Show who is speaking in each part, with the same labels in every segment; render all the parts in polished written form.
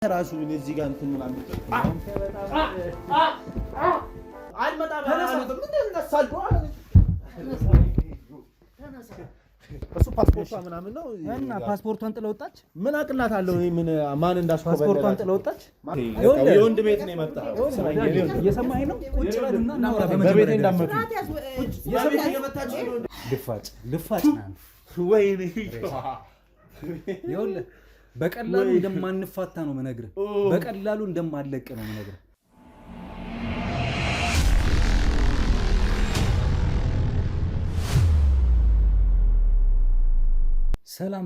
Speaker 1: ራሱ እዚህ ጋር እንትን ምናምን አልመጣም እሱ ፓስፖርቷ ምናምን ነው
Speaker 2: እና ፓስፖርቷን ጥለውጣች
Speaker 1: ምን አቅላታለሁ ምን ማን እንዳስቆበለ
Speaker 2: ፓስፖርቷን ጥለውጣች
Speaker 1: የወንድ ቤት ነው የመጣው
Speaker 2: እየሰማኸኝ ነው ቁጭ በልና እናውራ
Speaker 1: በቤቴ እንዳመጡ
Speaker 2: ልፋጭ ናን
Speaker 1: ወይኔ
Speaker 2: ይኸውልህ በቀላሉ እንደማንፋታ ነው መነግርህ በቀላሉ እንደማለቅ ነው መነግርህ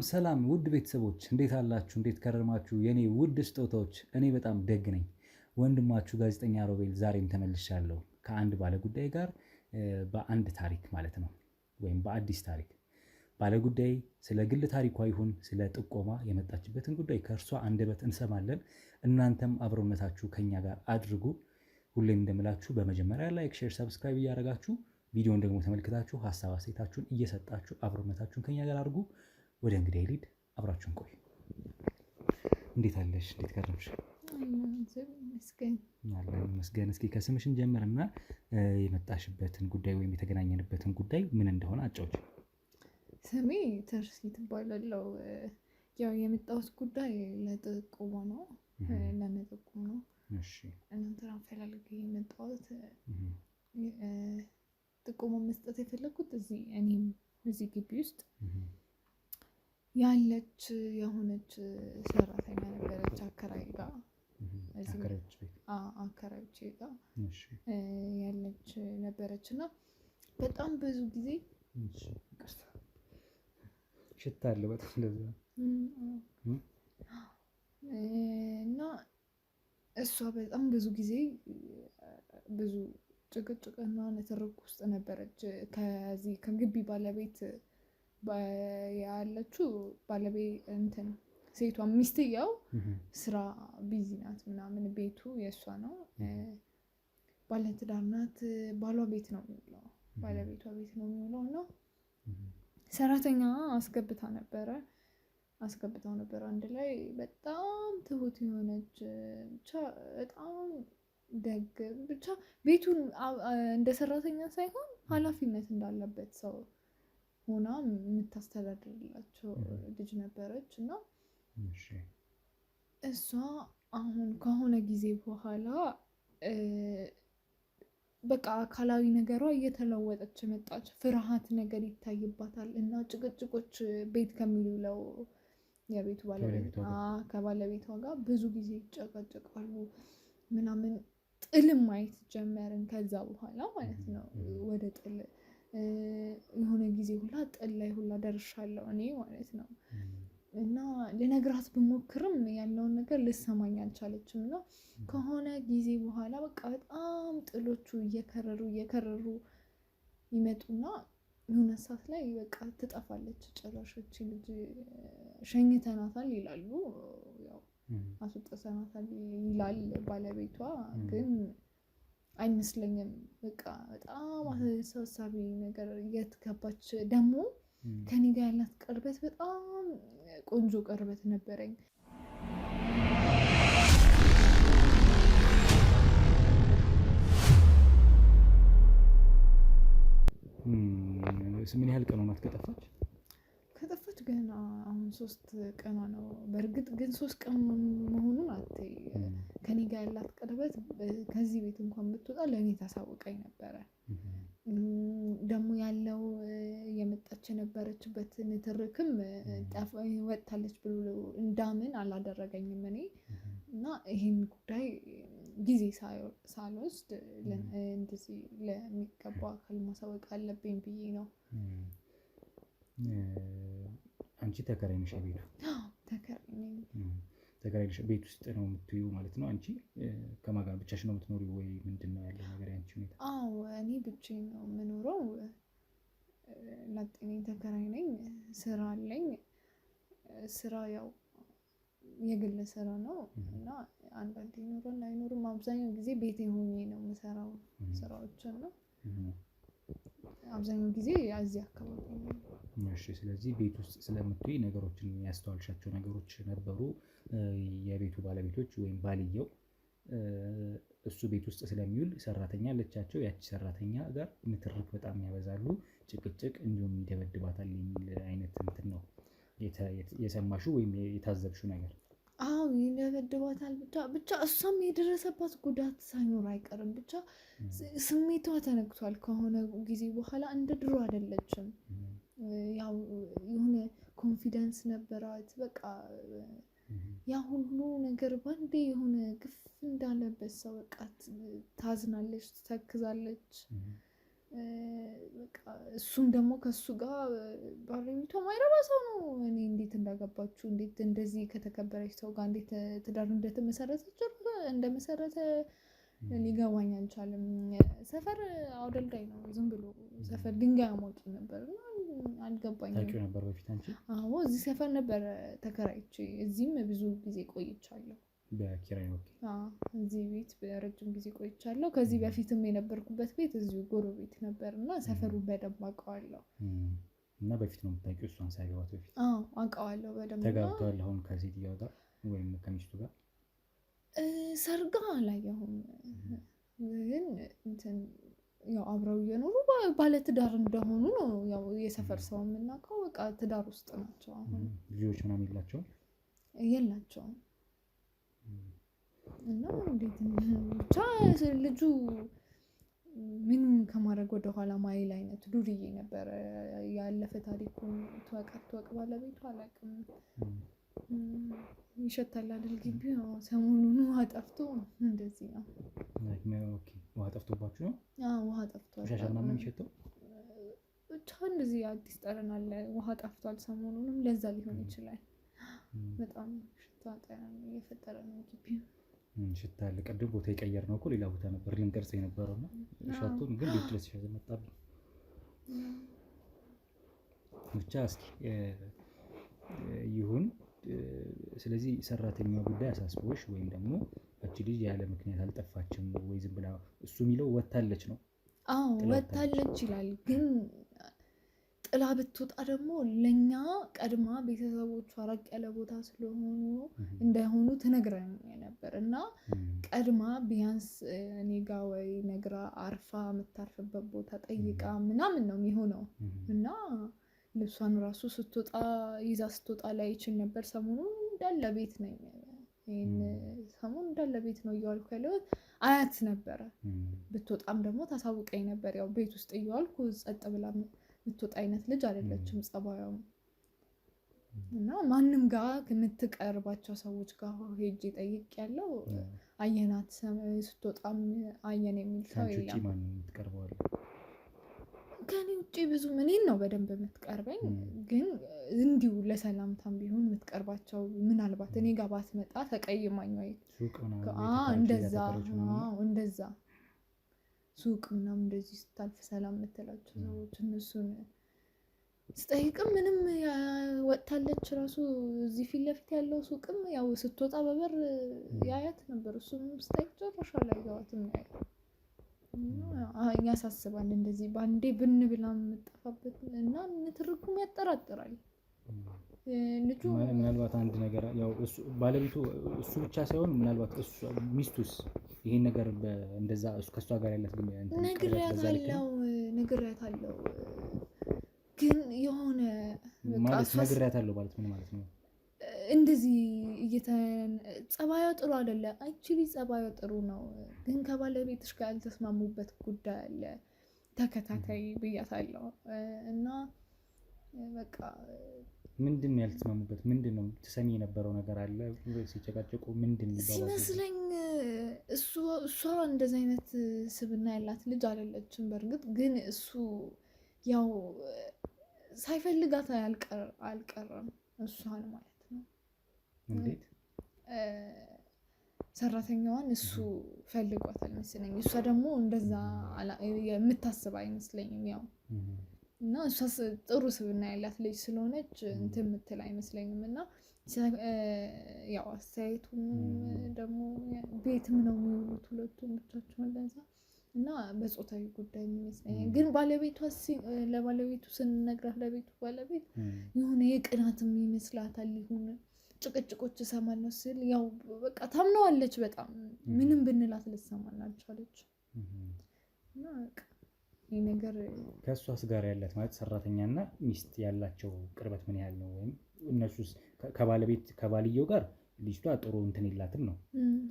Speaker 2: ሰላም ውድ ቤተሰቦች እንዴት አላችሁ እንዴት ከረማችሁ የኔ ውድ ስጦታዎች እኔ በጣም ደግ ነኝ ወንድማችሁ ጋዜጠኛ ሮቤል ዛሬም ተመልሻለሁ ከአንድ ባለ ጉዳይ ጋር በአንድ ታሪክ ማለት ነው ወይም በአዲስ ታሪክ ባለ ጉዳይ ስለ ግል ታሪኳ ይሁን ስለ ጥቆማ የመጣችበትን ጉዳይ ከእርሷ አንደበት እንሰማለን እናንተም አብሮነታችሁ ከኛ ጋር አድርጉ ሁሌም እንደምላችሁ በመጀመሪያ ላይክ ሼር ሰብስክራይብ እያደረጋችሁ ቪዲዮን ደግሞ ተመልክታችሁ ሐሳብ አስተያየታችሁን እየሰጣችሁ አብሮነታችሁን ከኛ ጋር አድርጉ ወደ እንግዲህ ሊድ አብራችሁን ቆዩ እንዴት አለሽ እንዴት ከረምሽ መስገን እስኪ ከስምሽን ጀምርና የመጣሽበትን ጉዳይ ወይም የተገናኘንበትን ጉዳይ ምን እንደሆነ አጫውች
Speaker 3: ስሜ ተርሲ ትባላለሁ ያው የመጣሁት ጉዳይ ለጥቆማ ነው ለመጠቆም ነው
Speaker 2: እሺ
Speaker 3: እናንተን አፈላልጌ የመጣሁት ጥቆማ መስጠት የፈለኩት እዚህ ግቢ ውስጥ ያለች የሆነች ሰራተኛ ነበረች አከራይ ጋር አከራዮች ጋር ያለች ነበረች እና በጣም ብዙ ጊዜ
Speaker 2: ሽታ አለ በጣም ለዛ
Speaker 3: እና እሷ በጣም ብዙ ጊዜ ብዙ ጭቅጭቅና ንትርክ ውስጥ ነበረች ከዚህ ከግቢ ባለቤት ያለችው ባለቤት እንትን ሴቷ ሚስትየው ስራ ቢዚ ናት ምናምን ቤቱ የሷ ነው ባለትዳር ናት ባሏ ቤት ነው የሚውለው ባለቤቷ ቤት ነው የሚውለው እና ሰራተኛ አስገብታው ነበር አንድ ላይ በጣም ትሁት የሆነች ብቻ በጣም ደግ ብቻ ቤቱን እንደ ሰራተኛ ሳይሆን ኃላፊነት እንዳለበት ሰው ሆና የምታስተዳድርላቸው ልጅ ነበረች እና እሷ አሁን ከሆነ ጊዜ በኋላ በቃ አካላዊ ነገሯ እየተለወጠች መጣች ፍርሃት ነገር ይታይባታል እና ጭቅጭቆች ቤት ከሚውለው የቤቱ ባለቤት ከባለቤቷ ጋር ብዙ ጊዜ ይጨቃጨቃሉ ምናምን ጥልም ማየት ጀመርን ከዛ በኋላ ማለት ነው ወደ ጥል የሆነ ጊዜ ሁላ ጥል ላይ ሁላ ደርሻለሁ እኔ ማለት ነው እና ለነግራት ብሞክርም ያለውን ነገር ልሰማኝ አልቻለችም እና ከሆነ ጊዜ በኋላ በቃ በጣም ጥሎቹ እየከረሩ ይመጡና የሆነ ሰዓት ላይ በቃ ትጠፋለች ጭራሾች ልጅ ሸኝተናታል ይላሉ ያው አስወጥተናታል ይላል ባለቤቷ ግን አይመስለኝም በቃ በጣም አሳሳቢ ነገር እየተከባች ደግሞ ከኔ ጋር ያላት ቅርበት በጣም ቆንጆ ቅርበት ነበረኝ
Speaker 2: ምን ያህል ቀን ሆናት
Speaker 3: ከጠፋች ገና አሁን 3 ቀኗ ነው በእርግጥ ግን 3 ቀን መሆኑን አትይ ከኔ ጋር ያላት ቅርበት ከዚህ ቤት እንኳን ብትወጣ ለኔ ታሳውቀኝ ነበረ ደግሞ ያለው የመጣች የነበረችበት ንትርክም ወጣለች ብሎ እንዳምን አላደረገኝም እኔ እና ይሄን ጉዳይ ጊዜ ሳልወስድ እንደዚህ ለሚገባው አካል ማሳወቅ አለብኝ ብዬ ነው
Speaker 2: አንቺ ተከራይ ነሽ ቤቱ ተከራይ ነሽ ቤት ውስጥ ነው የምትይው ማለት ነው አንቺ ከማን ጋር ብቻሽ ነው የምትኖሪው ወይ ምንድነው ያለው ነገር ያንቺ ሁኔታ
Speaker 3: አዎ እኔ ብቻዬን ነው የምኖረው ለጤኔ ተከራይ ነኝ ስራ አለኝ ስራ ያው የግል ስራ ነው እና አንዳንዴ ይኖራል አይኖርም አብዛኛው ጊዜ ቤቴ ሆኜ ነው የምሰራው ስራዎችን ነው አብዛኛው ጊዜ እዚህ አካባቢ ነው።
Speaker 2: እሺ ስለዚህ ቤት ውስጥ ስለምትይ ነገሮችን ያስተዋልሻቸው ነገሮች ነበሩ? የቤቱ ባለቤቶች ወይም ባልየው እሱ ቤት ውስጥ ስለሚውል ሰራተኛ አለቻቸው። ያቺ ሰራተኛ ጋር ንትርክ በጣም ያበዛሉ፣ ጭቅጭቅ፣ እንዲሁም ይደበድባታል የሚል አይነት እንትን ነው የሰማሽው ወይም የታዘብሽው ነገር?
Speaker 3: አዎ ይደበድባታል። ብቻ እሷም የደረሰባት ጉዳት ሳይኖር አይቀርም። ብቻ ስሜቷ ተነክቷል። ከሆነ ጊዜ በኋላ እንደ ድሮ አይደለችም። ያው የሆነ ኮንፊደንስ ነበራት። በቃ ያ ሁሉ ነገር ባንዴ የሆነ ግፍ እንዳለበት ሰው በቃ ታዝናለች፣ ተክዛለች። በቃ እሱም ደግሞ ከሱ ጋር ባለቤቷ ማይረባ ሰው ነው። እኔ እንዴት እንዳገባችሁ እንዴት እንደዚህ ከተከበረች ሰው ጋር እንዴት ትዳር እንደመሰረተ ሊገባኝ አልቻለም። ሰፈር አውደልዳይ ነው፣ ዝም ብሎ ሰፈር ድንጋይ አሞቂ ነበር እና አልገባኝም።
Speaker 2: ታውቂው ነበር በፊት አንቺ?
Speaker 3: አዎ እዚህ ሰፈር ነበር ተከራይቼ፣ እዚህም ብዙ ጊዜ ቆይቻለሁ።
Speaker 2: በኪራይ ነው?
Speaker 3: እዚህ ቤት በረጅም ጊዜ ቆይቻለሁ። ከዚህ በፊትም የነበርኩበት ቤት እዚሁ ጎረቤት ነበር እና ሰፈሩን በደንብ አውቀዋለሁ።
Speaker 2: እና በፊት ነው የምታውቂው እሷን ሳይገባት በፊት?
Speaker 3: አውቀዋለሁ በደንብ።
Speaker 2: ተጋብተዋል አሁን ከሴትዮዋ ጋር ወይም ከሚስቱ ጋር?
Speaker 3: ሰርጋ አላየሁም፣ ግን እንትን ያው አብረው እየኖሩ ባለትዳር እንደሆኑ ነው ያው የሰፈር ሰው የምናውቀው። በቃ ትዳር ውስጥ ናቸው። አሁን
Speaker 2: ልጆች ምናምን የላቸውም?
Speaker 3: የላቸውም። እና እንዴት ብቻ ልጁ ምንም ከማድረግ ወደኋላ ማይል አይነት ዱርዬ ነበረ። ያለፈ ታሪኩን ትወቅ ባለቤቱ አላውቅም። ይሸታል አይደል ግቢው? ሰሞኑን ውሃ ጠፍቶ እንደዚህ ነው።
Speaker 2: ኦኬ ውሃ ጠፍቶባችሁ ነው?
Speaker 3: ውሃ ጠፍቷል።
Speaker 2: ቆሻሻ ምናምን የሚሸተው
Speaker 3: ብቻ እንደዚህ አዲስ ጠረን አለ። ውሃ ጠፍቷል ሰሞኑንም፣ ለዛ ሊሆን ይችላል። በጣም ሽታ ጠረን እየፈጠረ ነው ግቢው።
Speaker 2: ሽታ አለ። ቅድም ቦታ የቀየር ነው እኮ ሌላ ቦታ ነበር ልንቀርጽ የነበረው እና ሻቱን ግን ቤት ድረስ ይሸት መጣብኝ። ብቻ እስኪ ይሁን። ስለዚህ ሰራተኛዋ ጉዳይ አሳስቦሽ ወይም ደግሞ እቺ ልጅ ያለ ምክንያት አልጠፋችም ወይ ዝም ብላ እሱ የሚለው ወታለች ነው?
Speaker 3: አዎ ወታለች ይላል። ግን ጥላ ብትወጣ ደግሞ ለኛ ቀድማ ቤተሰቦቿ ራቅ ያለ ቦታ ስለሆኑ እንዳይሆኑ ትነግረን ነበር እና ቀድማ ቢያንስ እኔ ጋ ወይ ነግራ አርፋ የምታርፍበት ቦታ ጠይቃ ምናምን ነው የሚሆነው። እና ልብሷን ራሱ ይዛ ስትወጣ ላይ ይችል ነበር። ሰሞኑን እንዳለ ቤት ነኝ፣ ይሄን ሰሞኑን እንዳለ ቤት ነው እየዋልኩ ያለሁት። አያት ነበረ። ብትወጣም ደግሞ ታሳውቀኝ ነበር። ያው ቤት ውስጥ እየዋልኩ ጸጥ ብላ የምትወጣ አይነት ልጅ አይደለችም ጸባዩም። እና ማንም ጋር ከምትቀርባቸው ሰዎች ጋር ሄጄ ጠይቅ ያለው አየናት ስትወጣም አየን የሚል ሰው የለም። ከኔ ውጭ ብዙ እኔን ነው በደንብ የምትቀርበኝ። ግን እንዲሁ ለሰላምታም ቢሆን የምትቀርባቸው ምናልባት እኔ ጋር ባትመጣ ተቀይማኝ ወይ እንደዛ ሱቅ ምናምን እንደዚህ ስታልፍ ሰላም የምትላቸው ሰዎች እነሱን ስጠይቅም ምንም ወጥታለች። ራሱ እዚህ ፊት ለፊት ያለው ሱቅም ያው ስትወጣ በበር ያያት ነበር። እሱም ስጠይቅ ጨረሻ ላይ ያዋትም ያያት ያሳስባል። እንደዚህ በአንዴ ብን ብላ የምጠፋበት እና ንትርኩም ያጠራጥራል። ልጁ
Speaker 2: ምናልባት አንድ ነገር ያው ባለቤቱ እሱ ብቻ ሳይሆን ምናልባት ሚስቱስ ይሄን ነገር እንደዛ ከሷ ጋር ያላት ግን ነግሬያታለሁ።
Speaker 3: ግን የሆነ
Speaker 2: ማለት ነግሬያታለሁ ማለት ምን ማለት ነው?
Speaker 3: እንደዚህ ጸባዩ ጥሩ አይደለ። አክቹሊ ጸባዩ ጥሩ ነው፣ ግን ከባለቤትሽ ጋር ያልተስማሙበት ጉዳይ አለ። ተከታታይ ብያታለሁ እና በቃ
Speaker 2: ምንድን ነው ያልተስማሙበት? ምንድን ነው ትሰሚ የነበረው ነገር አለ ሲጨቃጨቁ? ምንድን ነው
Speaker 3: ሲመስለኝ እሷ እንደዚህ አይነት ስብና ያላት ልጅ አይደለችም። በእርግጥ ግን እሱ ያው ሳይፈልጋት አልቀረም እሷን ማለት ነው።
Speaker 2: እንዴት
Speaker 3: ሰራተኛዋን እሱ ፈልጓታል መሰለኝ። እሷ ደግሞ እንደዛ የምታስብ አይመስለኝም። ያው እና እሷ ጥሩ ስብና ያላት ልጅ ስለሆነች እንትን የምትል አይመስለኝም። እና ያው አስተያየቱም ደግሞ ቤትም ነው የሚውሉት ሁለቱም ብቻቸውን። ለዛ እና በጾታዊ ጉዳይ ይመስለኛል። ግን ባለቤቷ ለባለቤቱ ስንነግራት ለቤቱ ባለቤት የሆነ የቅናትም ይመስላታል። ይሁን ጭቅጭቆች እሰማለሁ ስል ያው በቃ ታምነዋለች። በጣም ምንም ብንላት ልትሰማን አልቻለች። እና በቃ ይሄ ነገር
Speaker 2: ከእሷስ ጋር ያላት ማለት ሰራተኛና ሚስት ያላቸው ቅርበት ምን ያህል ነው? ወይም እነሱስ ከባልየው ጋር ልጅቷ ጥሩ እንትን የላትም ነው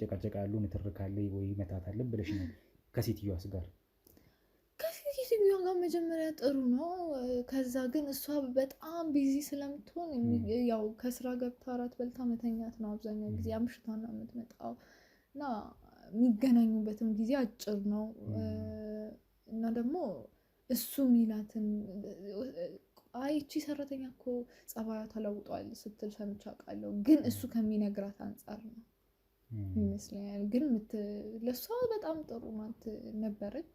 Speaker 2: ጨቃጨቃ ያሉ ንትርካለ ወይ መታት አለ ብለሽ ነው? ከሴትዮዋስ ጋር
Speaker 3: ከሴትዮዋ ጋር መጀመሪያ ጥሩ ነው። ከዛ ግን እሷ በጣም ቢዚ ስለምትሆን ያው ከስራ ገብታ እራት በልታ መተኛት ነው አብዛኛው ጊዜ። አምሽታ ነው የምትመጣው እና የሚገናኙበትም ጊዜ አጭር ነው። እና ደግሞ እሱ ሚላትን አይቺ ሰራተኛ እኮ ጸባያ ተለውጧል ስትል ሰምቼ አውቃለሁ። ግን እሱ ከሚነግራት አንጻር ነው ይመስለኛል። ግን ለእሷ በጣም ጥሩ ናት ነበረች።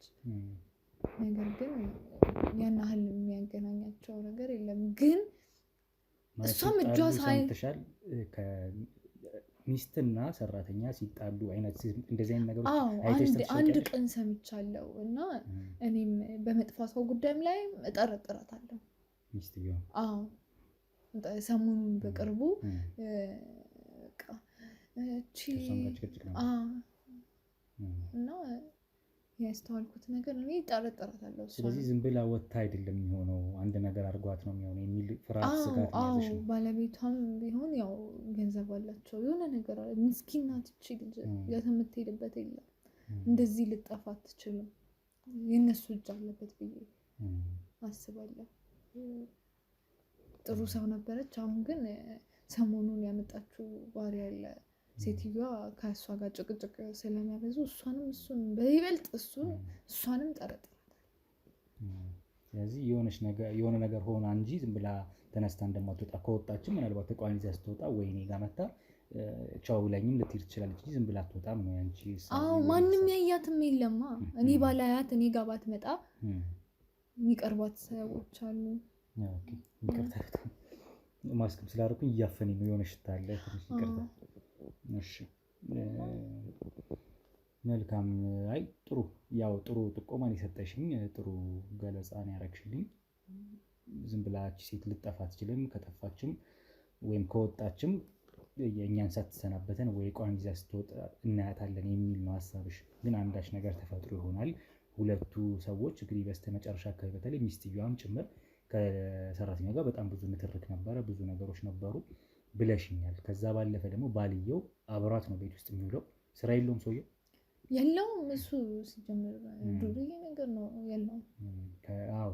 Speaker 3: ነገር ግን ያን ያህል የሚያገናኛቸው ነገር የለም። ግን እሷም እጇ
Speaker 2: ሳይንተሻል ሚስትና ሰራተኛ ሲጣሉ አይነት እንደዚህ አይነት ነገሮች አይተሽ
Speaker 3: አንድ ቀን ሰምቻለሁ። እና እኔም በመጥፋቷ ጉዳይም ላይ እጠረጥራታለሁ
Speaker 2: ሚስትየው።
Speaker 3: ሰሞኑን በቅርቡ እና ያስተዋልኩት ነገር እኔ እጠረጥራታለሁ።
Speaker 2: ስለዚህ ዝም ብላ ወጥታ አይደለም የሚሆነው አንድ ነገር አድርጓት ነው የሚሆነው የሚል ፍርሃት ስጋት ያዘሽ ነው።
Speaker 3: ባለቤቷም ቢሆን ያው ገንዘብ አላቸው የሆነ ነገር አለ። ምስኪን ናት እቺ ልጅ የምትሄድበት የለም። እንደዚህ ልጠፋ አትችልም። የእነሱ እጅ አለበት ብዬ አስባለሁ። ጥሩ ሰው ነበረች። አሁን ግን ሰሞኑን ያመጣችው ባህሪ ያለ ሴትዮዋ ከእሷ ጋር ጭቅጭቅ ስለሚያበዙ እሱን በይበልጥ እሷንም ጠረጥራታል።
Speaker 2: ስለዚህ የሆነ ነገር ሆና እንጂ ዝም ብላ ተነስታ እንደማትወጣ ከወጣችም ምናልባት ተቋሚ ይዛ ስትወጣ ወይ እኔ ጋር መጣ ቻው ብላኝም ልትሄድ ትችላለች እንጂ ዝም ብላ አትወጣም ነው ያንቺ።
Speaker 3: ማንም ያያትም የለማ። እኔ ባላያት እኔ ጋር ባትመጣ የሚቀርቧት ሰዎች አሉ።
Speaker 2: ኦኬ ይቅርታ ማስክም ስላደረኩኝ እያፈነኝ ነው። የሆነ ሽታ አለ ትንሽ ይቅርታ። እሺ መልካም። አይ ጥሩ ጥቆማን የሰጠሽኝ ጥሩ ገለጻን ያረግሽልኝ። ዝም ብላች ሴት ልጠፋ አትችልም። ከጠፋችም ወይም ከወጣችም የእኛን ሳትሰናበተን ወይ ቋን ይዛ ስትወጣ እናያታለን የሚል ነው ሀሳብሽ። ግን አንዳች ነገር ተፈጥሮ ይሆናል። ሁለቱ ሰዎች እንግዲህ በስተመጨረሻ አካባቢ በተለይ ሚስትየዋም ጭምር ከሰራተኛው ጋር በጣም ብዙ ንትርክ ነበረ፣ ብዙ ነገሮች ነበሩ ብለሽኛል። ከዛ ባለፈ ደግሞ ባልየው አብሯት ነው ቤት ውስጥ የሚውለው። ስራ የለውም ሰውየው
Speaker 3: የለውም። እሱ ሲጀምር ዱርዬ ነገር ነው የለውም።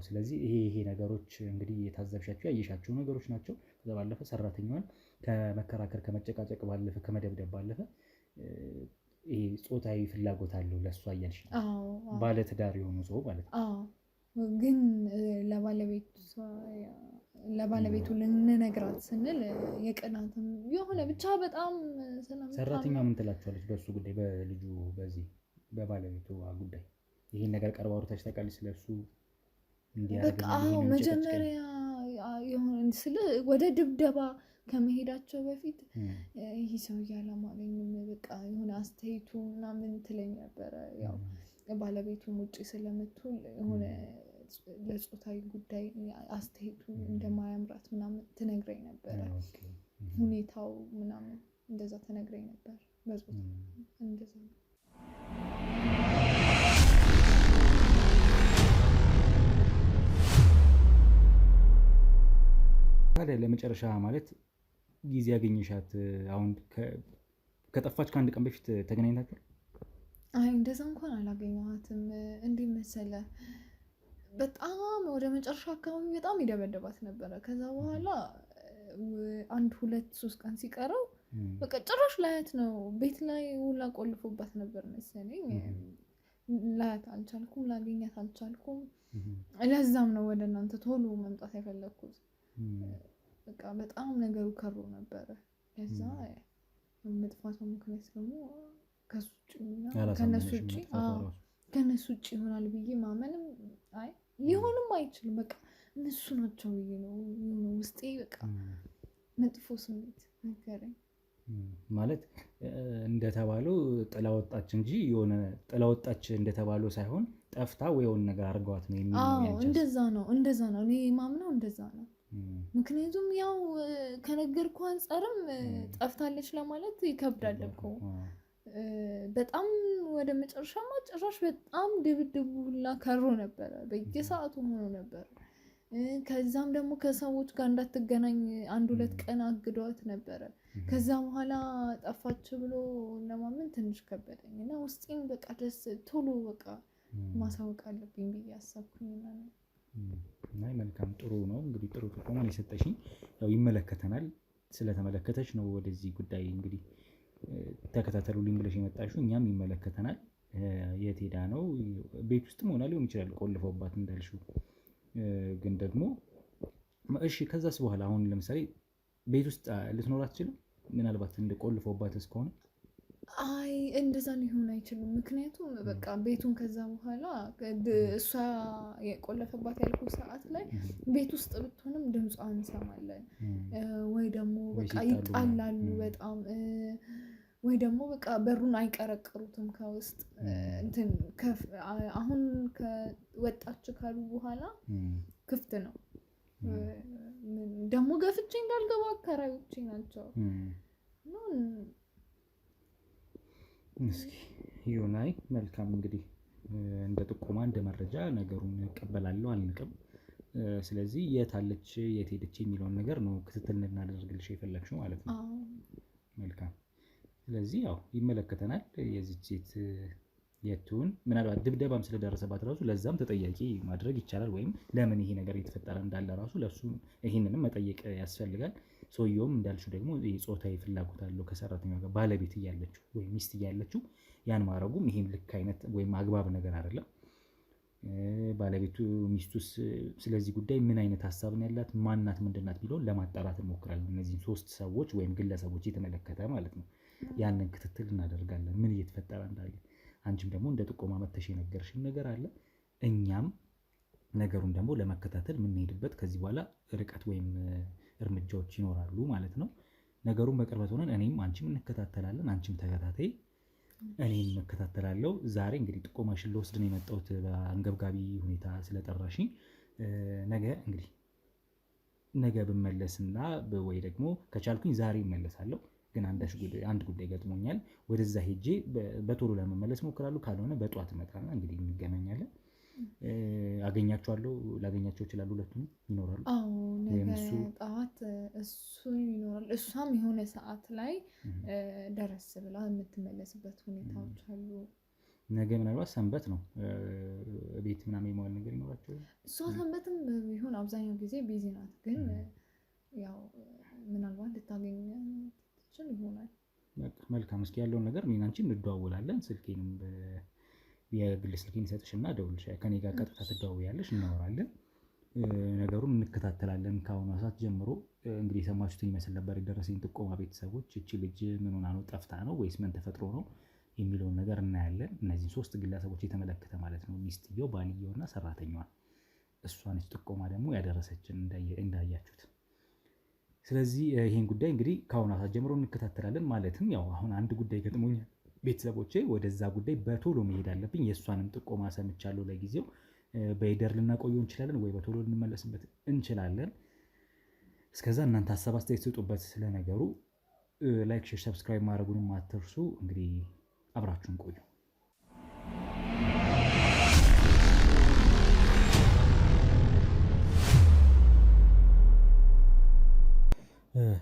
Speaker 2: ስለዚህ ይሄ ነገሮች እንግዲህ የታዘብሻቸው ያየሻቸው ነገሮች ናቸው። ከዛ ባለፈ ሰራተኛዋን ከመከራከር ከመጨቃጨቅ ባለፈ ከመደብደብ ባለፈ ይሄ ጾታዊ ፍላጎት አለው ለእሷ እያልሽ ባለትዳር የሆኑ ሰው ማለት ነው።
Speaker 3: ግን ለባለቤቱ ልንነግራት ስንል የቅናትም የሆነ ብቻ በጣም
Speaker 2: ሰራተኛ ምን ትላቸዋለች በእሱ ጉዳይ? በልጁ በዚህ በባለቤቱ ጉዳይ ይሄን ነገር ቀርባ አውርታች ታውቃለች? ስለሱ
Speaker 3: መጀመሪያ ወደ ድብደባ ከመሄዳቸው በፊት ይህ ሰው እያለማለኝም በቃ የሆነ አስተያየቱ ምናምን ትለኝ ነበረ። ያው ባለቤቱም ውጭ ስለምትውል የሆነ ለጾታዊ ጉዳይ አስተያየቱ እንደማያምራት ምናምን ትነግረኝ ነበረ። ሁኔታው ምናምን እንደዛ ትነግረኝ ነበር። በጾታ እንደዛ ነው።
Speaker 2: ታዲያ ለመጨረሻ ማለት ጊዜ ያገኘሻት አሁን ከጠፋች ከአንድ ቀን በፊት ተገናኝታችኋል?
Speaker 3: አይ እንደዛ እንኳን አላገኘኋትም። እንዲህ መሰለ በጣም ወደ መጨረሻ አካባቢ በጣም ይደበደባት ነበረ። ከዛ በኋላ 1-2-3 ቀን ሲቀረው በቃ ጭራሽ ላያት ነው። ቤት ላይ ሁላ ቆልፎባት ነበር መሰለኝ። ላያት አልቻልኩም፣ ላገኛት አልቻልኩም። ለዛም ነው ወደ እናንተ ቶሎ መምጣት የፈለግኩት። በቃ በጣም ነገሩ ከሮ ነበረ። ለዛ መጥፋቷ ምክንያት ደግሞ ከነሱ ውጭ ይሆናል ብዬ ማመንም ሊሆንም አይችልም። በቃ እነሱ ናቸው ብዬ ነው ውስጤ በቃ መጥፎ ስሜት ነገረኝ።
Speaker 2: ማለት እንደተባለው ጥላ ወጣች እንጂ የሆነ ጥላ ወጣች እንደተባለው ሳይሆን ጠፍታ ወይ የሆነ ነገር አድርገዋት ነው የሚል ነው።
Speaker 3: እንደዛ ነው እኔ ማምነው እንደዛ ነው። ምክንያቱም ያው ከነገርኩ አንጻርም ጠፍታለች ለማለት ይከብዳል እኮ በጣም ወደ መጨረሻማ ጭራሽ በጣም ድብድቡ ሁላ ከሮ ነበረ፣ በየሰዓቱ ሆኖ ነበር። ከዛም ደግሞ ከሰዎች ጋር እንዳትገናኝ 1-2 ቀን አግዷት ነበረ። ከዛ በኋላ ጠፋች ብሎ ለማመን ትንሽ ከበደኝ እና ውስጤን በቃ ደስ ቶሎ በቃ ማሳወቅ አለብኝ ብዬ አሰብኩኝ።
Speaker 2: ናይ መልካም ጥሩ ነው እንግዲህ ጥሩ ጥቆማን የሰጠሽኝ ያው ይመለከተናል። ስለተመለከተች ነው ወደዚህ ጉዳይ እንግዲህ ተከታተሉልኝ ብለሽ የመጣሽው እኛም ይመለከተናል። የት ሄዳ ነው? ቤት ውስጥም ሆና ሊሆን ይችላል ቆልፈውባት እንዳልሽው። ግን ደግሞ እሺ ከዛስ በኋላ አሁን ለምሳሌ ቤት ውስጥ ልትኖር አትችልም? ምናልባት እንደቆልፈውባት እስከሆነ
Speaker 3: አይ እንደዛ ሊሆን አይችልም። ምክንያቱም በቃ ቤቱን ከዛ በኋላ እሷ የቆለፈባት ያልኩ ሰዓት ላይ ቤት ውስጥ ብትሆንም ድምጿን እንሰማለን ወይ ደግሞ በቃ ይጣላሉ በጣም ወይ ደግሞ በቃ በሩን አይቀረቅሩትም ከውስጥ እንትን አሁን ከወጣች ካሉ በኋላ ክፍት ነው። ደግሞ ገፍቼ እንዳልገባ አከራዮቼ ናቸው።
Speaker 2: እስኪ ይሁናይ መልካም እንግዲህ እንደ ጥቆማ እንደ መረጃ ነገሩን እቀበላለሁ አልንቅም። ስለዚህ የት አለች የት ሄደች የሚለውን ነገር ነው ክትትል እናደርግልሽ የፈለግሽው ማለት ነው። መልካም ስለዚህ ያው ይመለከተናል። የዚች ሴት የቱን ምናልባት ድብደባም ስለደረሰባት ራሱ ለዛም ተጠያቂ ማድረግ ይቻላል፣ ወይም ለምን ይሄ ነገር የተፈጠረ እንዳለ ራሱ ለሱ ይሄንንም መጠየቅ ያስፈልጋል። ሰውየውም እንዳልሽው ደግሞ ጾታዊ ፍላጎት አለው ከሰራተኛው ጋር ባለቤት እያለችው ወይም ሚስት እያለችው ያን ማድረጉም ይሄም ልክ አይነት ወይም አግባብ ነገር አይደለም። ባለቤቱ ሚስቱስ ስለዚህ ጉዳይ ምን አይነት ሀሳብ ነው ያላት፣ ማናት፣ ምንድናት ቢለውን ለማጣራት እንሞክራለን። እነዚህ 3 ሰዎች ወይም ግለሰቦች የተመለከተ ማለት ነው። ያንን ክትትል እናደርጋለን ምን እየተፈጠረ እንዳለ። አንቺም ደግሞ እንደ ጥቆማ መተሽ የነገርሽን ነገር አለ። እኛም ነገሩን ደግሞ ለመከታተል የምንሄድበት ከዚህ በኋላ ርቀት ወይም እርምጃዎች ይኖራሉ ማለት ነው። ነገሩን በቅርበት ሆነን እኔም አንቺም እንከታተላለን። አንቺም ተከታታይ እኔም እከታተላለሁ። ዛሬ እንግዲህ ጥቆማሽን ልወስድ ነው የመጣሁት በአንገብጋቢ ሁኔታ ስለጠራሽኝ። ነገ ብመለስና ወይ ደግሞ ከቻልኩኝ ዛሬ እመለሳለሁ። ግን አንድ ጉዳይ ገጥሞኛል። ወደዛ ሄጄ በቶሎ ለመመለስ ሞክራለሁ። ካልሆነ በጧት እመጣና እንግዲህ እንገናኛለን። አገኛቸዋለሁ። ላገኛቸው ይችላሉ። ሁለቱም ይኖራሉ።
Speaker 3: ነገ ጠዋት እሱ ይኖራል። እሷም የሆነ ሰዓት ላይ ደረስ ብላ የምትመለስበት ሁኔታዎች አሉ።
Speaker 2: ነገ ምናልባት ሰንበት ነው። ቤት ምናምን የመዋል ነገር ይኖራቸው።
Speaker 3: እሷ ሰንበትም ቢሆን አብዛኛው ጊዜ ቢዚ ናት። ግን ያው ምናልባት ልታገኝ ትችል ይሆናል።
Speaker 2: መልካም። እስኪ ያለውን ነገር እኔና አንቺ እንደዋወላለን። ስልኬንም የግል ስልኬን ሰጥሽና ደውልሽ ከኔ ጋር ቀጥታ ትደዋወያለሽ፣ እናወራለን። ነገሩን እንከታተላለን። ከአሁኑ ሰዓት ጀምሮ እንግዲህ የሰማችሁትን ይመስል ነበር የደረሰኝ ጥቆማ። ቤተሰቦች እቺ ልጅ ምን ሆና ነው፣ ጠፍታ ነው ወይስ ምን ተፈጥሮ ነው የሚለውን ነገር እናያለን። እነዚህ 3 ግለሰቦች የተመለከተ ማለት ነው። ሚስትየው፣ ባልየውና ሰራተኛዋ። እሷን ጥቆማ ደግሞ ያደረሰችን እንዳያችሁት። ስለዚህ ይሄን ጉዳይ እንግዲህ ከአሁኑ ሰዓት ጀምሮ እንከታተላለን። ማለትም ያው አሁን አንድ ጉዳይ ገጥሞኛል ቤተሰቦቼ፣ ወደዛ ጉዳይ በቶሎ መሄድ አለብኝ። የእሷንም ጥቆማ ሰምቻለሁ። ለጊዜው በይደር ልናቆየው እንችላለን ወይ በቶሎ ልንመለስበት እንችላለን። እስከዛ እናንተ ሀሳብ አስተያየት ስጡበት። ስለነገሩ ላይክ፣ ሼር፣ ሰብስክራይብ ማድረጉንም አትርሱ። እንግዲህ አብራችሁን ቆዩ።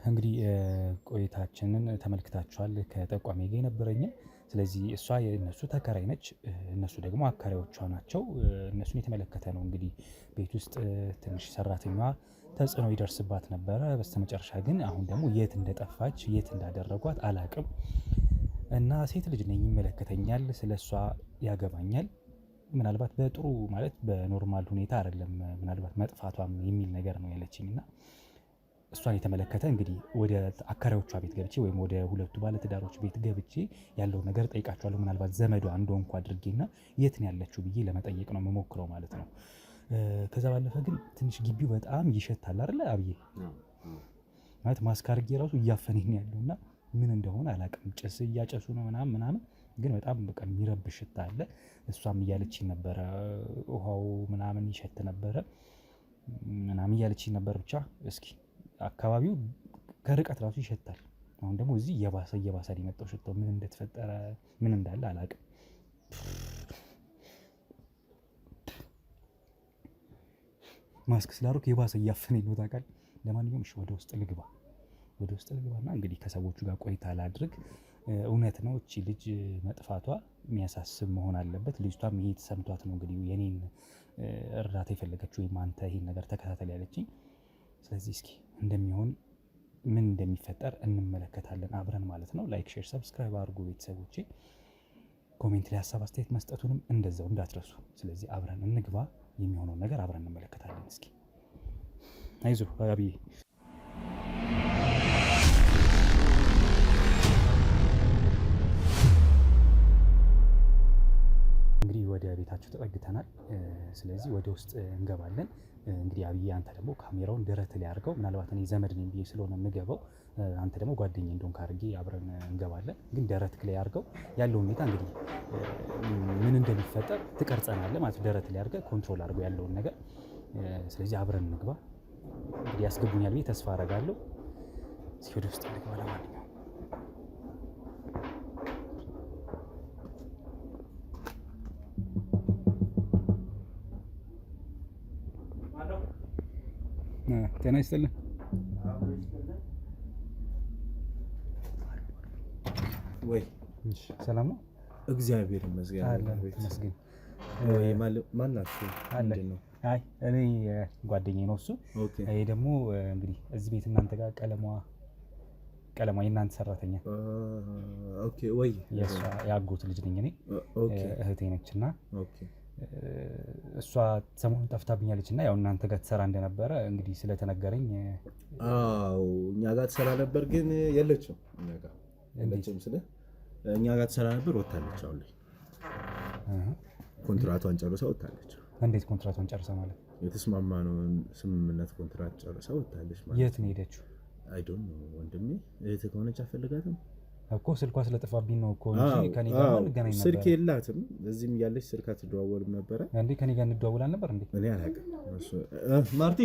Speaker 2: እንግዲህ ቆይታችንን ተመልክታችኋል ከጠቋሚ ጋር የነበረኝን። ስለዚህ እሷ የእነሱ ተከራይ ነች፣ እነሱ ደግሞ አከራዮቿ ናቸው። እነሱን የተመለከተ ነው እንግዲህ ቤት ውስጥ ትንሽ ሰራተኛዋ ተጽዕኖ ይደርስባት ነበረ። በስተመጨረሻ ግን አሁን ደግሞ የት እንደጠፋች የት እንዳደረጓት አላቅም እና ሴት ልጅ ነኝ፣ ይመለከተኛል፣ ስለ እሷ ያገባኛል። ምናልባት በጥሩ ማለት በኖርማል ሁኔታ አይደለም ምናልባት መጥፋቷም የሚል ነገር ነው ያለችኝ እና እሷን የተመለከተ እንግዲህ ወደ አከራዮቿ ቤት ገብቼ ወይም ወደ ሁለቱ ባለትዳሮች ቤት ገብቼ ያለው ነገር ጠይቃቸዋለሁ። ምናልባት ዘመዷ እንደሆንኩ አድርጌና የት ነው ያለችው ብዬ ለመጠየቅ ነው የምሞክረው ማለት ነው። ከዛ ባለፈ ግን ትንሽ ግቢው በጣም ይሸታል አይደለ አብዬ? ማለት ማስክ አድርጌ ራሱ እያፈነኝ ያለውና ምን እንደሆነ አላውቅም። ጭስ እያጨሱ ነው ምናምን ግን በጣም በቃ የሚረብሽ ሽታ አለ። እሷም እያለችኝ ነበረ ውሃው ምናምን ይሸት ነበረ ምናምን እያለችኝ ነበር። ብቻ እስኪ አካባቢው ከርቀት ራሱ ይሸታል። አሁን ደግሞ እዚህ እየባሰ የመጣው ሽታው ምን እንደተፈጠረ ምን እንዳለ አላውቅም። ማስክ ስላደረኩ የባሰ እያፈነኝ ነው ታውቃለህ። ለማንኛውም እሺ ወደ ውስጥ ልግባና እንግዲህ ከሰዎቹ ጋር ቆይታ ላድርግ። እውነት ነው እቺ ልጅ መጥፋቷ የሚያሳስብ መሆን አለበት። ልጅቷም ይሄ ተሰምቷት ነው እንግዲህ የኔን እርዳታ የፈለገችው ወይም አንተ ይሄን ነገር ተከታተል ያለችኝ። ስለዚህ እስኪ እንደሚሆን ምን እንደሚፈጠር እንመለከታለን አብረን ማለት ነው። ላይክ፣ ሼር፣ ሰብስክራይብ አድርጉ ቤተሰቦቼ። ኮሜንት ላይ ሀሳብ አስተያየት መስጠቱንም እንደዛው እንዳትረሱ። ስለዚህ አብረን እንግባ፣ የሚሆነውን ነገር አብረን እንመለከታለን። እስኪ አይዞህ አብዬ። እንግዲህ ወደ ቤታቸው ተጠግተናል። ስለዚህ ወደ ውስጥ እንገባለን። እንግዲህ አብዬ አንተ ደግሞ ካሜራውን ደረት ላይ አድርገው። ምናልባት እኔ ዘመድ ነኝ ብዬ ስለሆነ የምገባው አንተ ደግሞ ጓደኛ እንደሆንክ አድርጌ አብረን እንገባለን። ግን ደረት ላይ አድርገው ያለውን ሁኔታ እንግዲህ ምን እንደሚፈጠር ትቀርጸናለህ ማለት ደረት ላይ አድርገህ ኮንትሮል አድርገው ያለውን ነገር። ስለዚህ አብረን እንግባ። እንግዲህ ያስገቡኛል ብዬ ተስፋ አደርጋለሁ። እስኪ ወደ ውስጥ እንግባ። ለማንኛውም ጤና ይስጥልን።
Speaker 1: ወይ
Speaker 2: ሰላም ነው?
Speaker 1: እግዚአብሔር ይመስገን። ወይ ማናችሁ? ምንድን ነው?
Speaker 2: አይ እኔ ጓደኛዬ ነው እሱ። ይሄ ደግሞ እንግዲህ እዚህ ቤት እናንተ ጋር ቀለሟ የእናንተ ሰራተኛ።
Speaker 1: ኦኬ። ወይ
Speaker 2: የእሷ የአጎት ልጅ ነኝ እኔ። እህቴ ነች እና እሷ ሰሞኑን ጠፍታብኛለች እና ያው እናንተ ጋር ትሰራ እንደነበረ እንግዲህ ስለተነገረኝ።
Speaker 1: አዎ እኛ ጋር ትሰራ ነበር ግን የለችም። እኛ ጋር የለችም ስለ እኛ ጋር ትሰራ ነበር ወጣለች። አሁን ላይ ኮንትራቷን ጨርሳ ወጣለች።
Speaker 2: እንዴት ኮንትራቷን ጨርሳ ማለት?
Speaker 1: የተስማማነውን ስምምነት ኮንትራት ጨርሳ ወጣለች ማለት።
Speaker 2: የት ነው ሄደችው?
Speaker 1: አይ ዶንት ኖ ወንድሜ። እህት ከሆነች አፈልጋትም
Speaker 2: እኮ ስልኳ ስለጠፋብኝ ነው እኮ እንጂ ከኔ ጋር እንገናኝ ነበር።
Speaker 1: ስልክ የላትም እዚህም ያለች ስልክ አትደዋወልም ነበረ እንዴ?
Speaker 2: ከኔ ጋር እንደዋወል ነበር እንዴ?
Speaker 1: እኔ አላውቅም። ማርቲ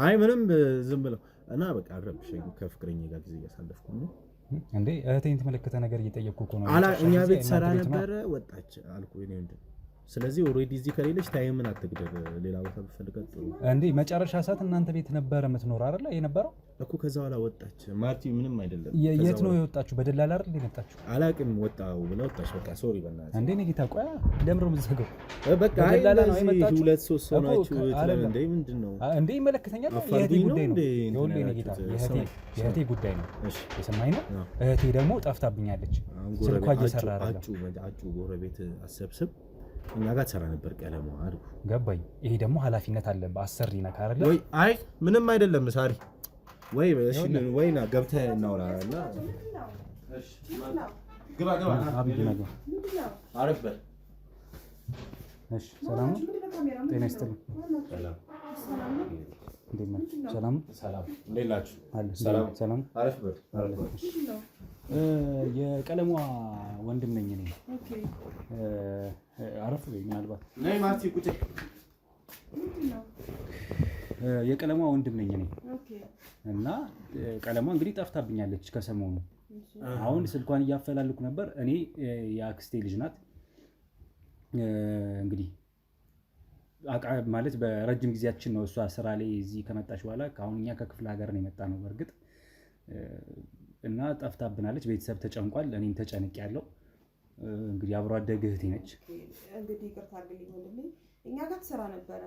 Speaker 1: አይ ምንም ዝም ብለው እና በቃ አረብሽኝ። ከፍቅረኛ ጋር ጊዜ እያሳለፍኩ ነው
Speaker 2: እንዴ? እህቴን የተመለከተ ነገር እየጠየቅኩ እኮ ነው።
Speaker 1: እኛ ቤት ሰራ ነበረ ወጣች አልኩ እኔ ወንድም። ስለዚህ ኦልሬዲ እዚህ ከሌለች ታይምን አትግደል፣ ሌላ ቦታ ብፈልጋት ጥሩ
Speaker 2: እንዴ። መጨረሻ ሰዓት እናንተ ቤት ነበረ የምትኖር አይደል? የነበረው
Speaker 1: እኮ ከዛ በኋላ ወጣች። ማርቲ ምንም አይደለም።
Speaker 2: የት ነው የወጣችሁ? በደላላ አይደል የመጣችሁ?
Speaker 1: አላውቅም። ወጣው ብላ ወጣች። በቃ ሶሪ በእናትህ
Speaker 2: እንዴ። ነጌታ ቆያ ለምሮ ምዘገው
Speaker 1: በቃ ደላላ ነው የመጣችሁ። ሁለት ሶስት ሰው ናችሁ እንዴ? ምንድነው እንዴ?
Speaker 2: ይመለከተኛል። የእህቴ ጉዳይ ነው። ይኸውልህ ነጌታ የእህቴ ጉዳይ ነው። የሰማኝ ነው። እህቴ ደግሞ ጠፍታብኛለች። ስልኳ እየሰራ አይደለም።
Speaker 1: አጩ ጎረቤት አሰብስብ እኛ ጋር ትሰራ ነበር ቀለሟ አድርጉ።
Speaker 2: ገባኝ። ይሄ ደግሞ ኃላፊነት አለብህ። አሰሪ ነህ አይደል?
Speaker 1: ወይ አይ ምንም አይደለም ሳሪ። ወይ እሺ ወይና ገብተህ እናውራና እሺ ግባ
Speaker 2: አብይ ነገ
Speaker 1: አረፍ በል።
Speaker 2: እሺ ሰላም ነው? ጤና ይስጥልኝ። ሰላም
Speaker 1: ሰላም። እንዴት ናችሁ?
Speaker 2: ሰላም።
Speaker 1: አረፍ በል።
Speaker 2: የቀለሟ ወንድም ነኝ እኔ። አረፍ በይ ምናልባት
Speaker 1: ነይ ማርቲ ቁጭ።
Speaker 2: የቀለሟ ወንድም ነኝ እኔ እና ቀለሟ እንግዲህ ጠፍታብኛለች ከሰሞኑ። አሁን ስልኳን እያፈላለኩ ነበር። እኔ የአክስቴ ልጅ ናት። እንግዲህ ማለት በረጅም ጊዜያችን ነው እሷ ስራ ላይ እዚህ ከመጣች በኋላ። አሁን እኛ ከክፍለ ሀገር ነው የመጣ ነው በእርግጥ እና ጠፍታብናለች። ቤተሰብ ተጨንቋል። እኔም ተጨንቅ ያለው እንግዲህ አብሮ አደግ እህቴ ነች።
Speaker 4: እንግዲህ ይቅርታ አድርግልኝ ወንድሜ፣ እኛ ጋር ትሰራ ነበረ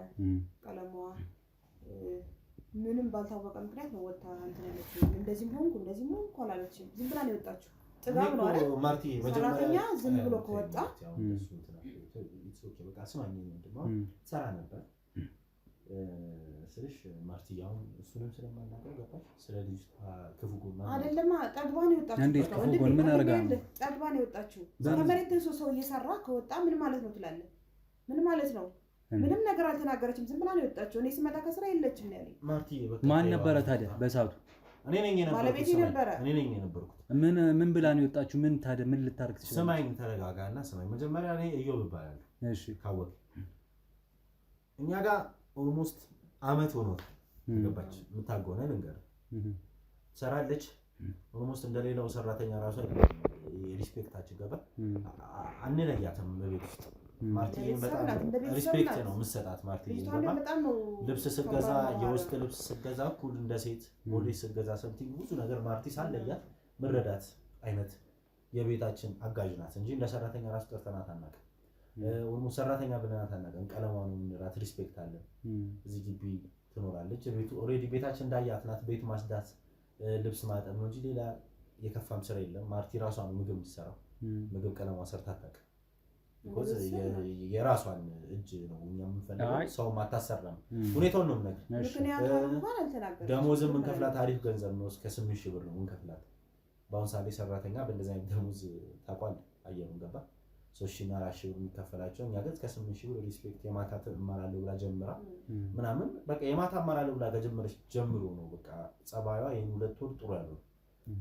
Speaker 4: ቀለሟ። ምንም ባልታወቀ ምክንያት ነው ወጣ እንትን ያለችው። እንደዚህም ሆንኩ አላለችም። ዝም ብላ ነው የወጣችው። ጥጋብ ነው አይደል ማርቲ? ሰራተኛ ዝም ብሎ ከወጣ
Speaker 1: በቃ ስማኝ ወንድማ ትሰራ ነበር ስልሽ ማርቲ አሁን እሱንም ስለማናውቀው ገባሽ? ስለ ልጅቷ ክፉ ጎን
Speaker 4: አይደለም። ጠግባ ነው የወጣችው።
Speaker 2: እንዴት ክፉ ጎን ምን አደረጋ?
Speaker 4: ጠግባ ነው የወጣችው። ከመሬት ተንሶ ሰው እየሰራ ከወጣ ምን ማለት ነው ትላለህ? ምን ማለት ነው? ምንም ነገር አልተናገረችም። ዝም ብላ ነው የወጣችው። እኔ ስመጣ ከስራ የለችም ያለኝ
Speaker 1: ማርቲ።
Speaker 2: ማን ነበረ ታዲያ በሰዓቱ?
Speaker 1: እኔ ነኝ የነበርኩት።
Speaker 4: ባለቤቴ ነበረ።
Speaker 1: እኔ ነኝ የነበርኩት።
Speaker 2: ምን ብላ ነው የወጣችሁ? ምን ልታርግ ትችላለህ?
Speaker 1: ስማኝ፣ ተረጋጋና ስማኝ። መጀመሪያ እኔ እዮብ እባላለሁ። እሺ ካወቅ እኛ ጋር ኦልሞስት አመት ሆኖት ገባች። የምታጎነ ልንገርህ ትሰራለች። ኦልሞስት እንደሌላው ሰራተኛ ራሱ ሪስፔክታችን ገባ አንለያትም። በቤት ውስጥ ማርቲን በጣም ሪስፔክት ነው የምትሰጣት። ማርቲን ልብስ ስትገዛ የውስጥ ልብስ ስትገዛ እኩል እንደ ሴት ሞዴል ስትገዛ ሰምቲንግ ብዙ ነገር ማርቲ ሳለያት መረዳት አይነት የቤታችን አጋዥ ናት እንጂ እንደ ሰራተኛ ራሱ ጠርተናት አናውቅም። ኦልሞስት ሰራተኛ ብለናት አናውቅም። ቀለሟን የምንላት ሪስፔክት አለን። እዚህ ግቢ ትኖራለች። ቤቱ ኦልሬዲ ቤታችን እንዳያት ናት። ቤት ማጽዳት ልብስ ማጠብ ነው እንጂ ሌላ የከፋም ስራ የለም። ማርቲ ራሷ ነው ምግብ የምትሰራው። ምግብ ቀለሟ ሰርታ አታውቅም። የራሷን እጅ ነው እኛ የምንፈልገው። ሰው ማታሰራም። ሁኔታውን ነው የምነግርህ። ደሞዝም እንከፍላት አሪፍ ገንዘብ ነው። እስከ 8,000 ብር ነው እንከፍላት። በአሁን ሰዓት ሰራተኛ በእንደዚህ አይነት ደሞዝ ታውቃለህ፣ አየሩን ገባ 3,000 እና 4,000 ብር የሚከፈላቸው እኛ ግን እስከ 8,000 ብር ሪስፔክት የማታ እማራለሁ ብላ ጀምራ ምናምን በቃ የማታ እማራለሁ ብላ ከጀመረች ጀምሮ ነው በቃ ጸባይዋ ይሄን 2 ወር ጥሩ ያለው።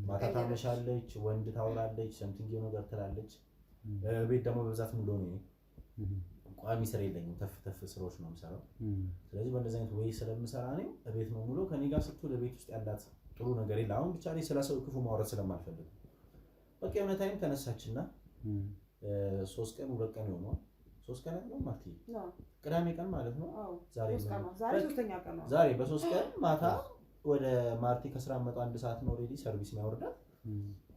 Speaker 1: ማታ ታመሻለች፣ ወንድ ታወራለች፣ ሰምቲንግ ነገር ትላለች። ቤት ደግሞ በብዛት ምን እንደሆነ ቋሚ ስራ የለኝም፣ ተፍ ስራዎች ነው የምሰራው። ስለዚህ በእንደዚህ አይነት ወይ ስለምሰራ ነው ቤት ነው ሙሉ ከኔ ጋር ስትውል ቤት ውስጥ ያላት ጥሩ ነገር የለ። አሁን ብቻ እኔ ስለ ሰው ክፉ ማውራት ስለማልፈልግ በቃ የሆነ ታይም ተነሳችና 3 ቀን 2 ቀን ይሆናል። 3 ቀን ነው ማርቲ ቅዳሜ ቀን ማለት ነው። ዛሬ ሶስተኛ ቀን ነው። ዛሬ በ3 ቀን ማታ ወደ ማርቲ ከስራ መጣ 1 ሰዓት ነው ኦሬዲ ሰርቪስ የሚያወርዳት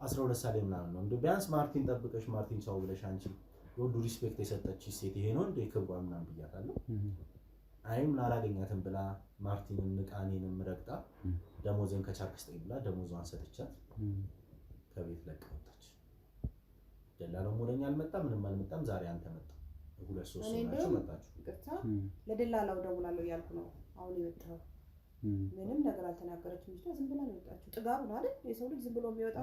Speaker 1: 12 ሰዓት ላይ ምናምን ነው። እንደ ቢያንስ ማርቲን ጠብቀሽ ማርቲን ሰው ብለሽ አንቺ ወዱ ሪስፔክት የሰጠች ሴት ይሄ ነው እንደ ክብሯ ምናምን ብያታለሁ። አይም አላገኛትም ብላ ማርቲንን ንቃኔንም ረግጣ ደሞዝን ከቻክስጠኝ ብላ ደሞዟን ሰጥቻት ከቤት ለቀወጣች። ደላላው ሞለኛ አልመጣም፣ ምንም አልመጣም። ዛሬ አንተ መጣ 2-3 ሰዓት መጣችሁ።
Speaker 4: ይቅርታ ለደላላው ደውላለሁ ያልኩ ነው አሁን የመጣው። ምንም ነገር አልተናገረችም። ዝም ብላ ነው የወጣችው። ጥጋብ ነው አይደል? የሰው ልጅ ዝም ብሎ የሚወጣው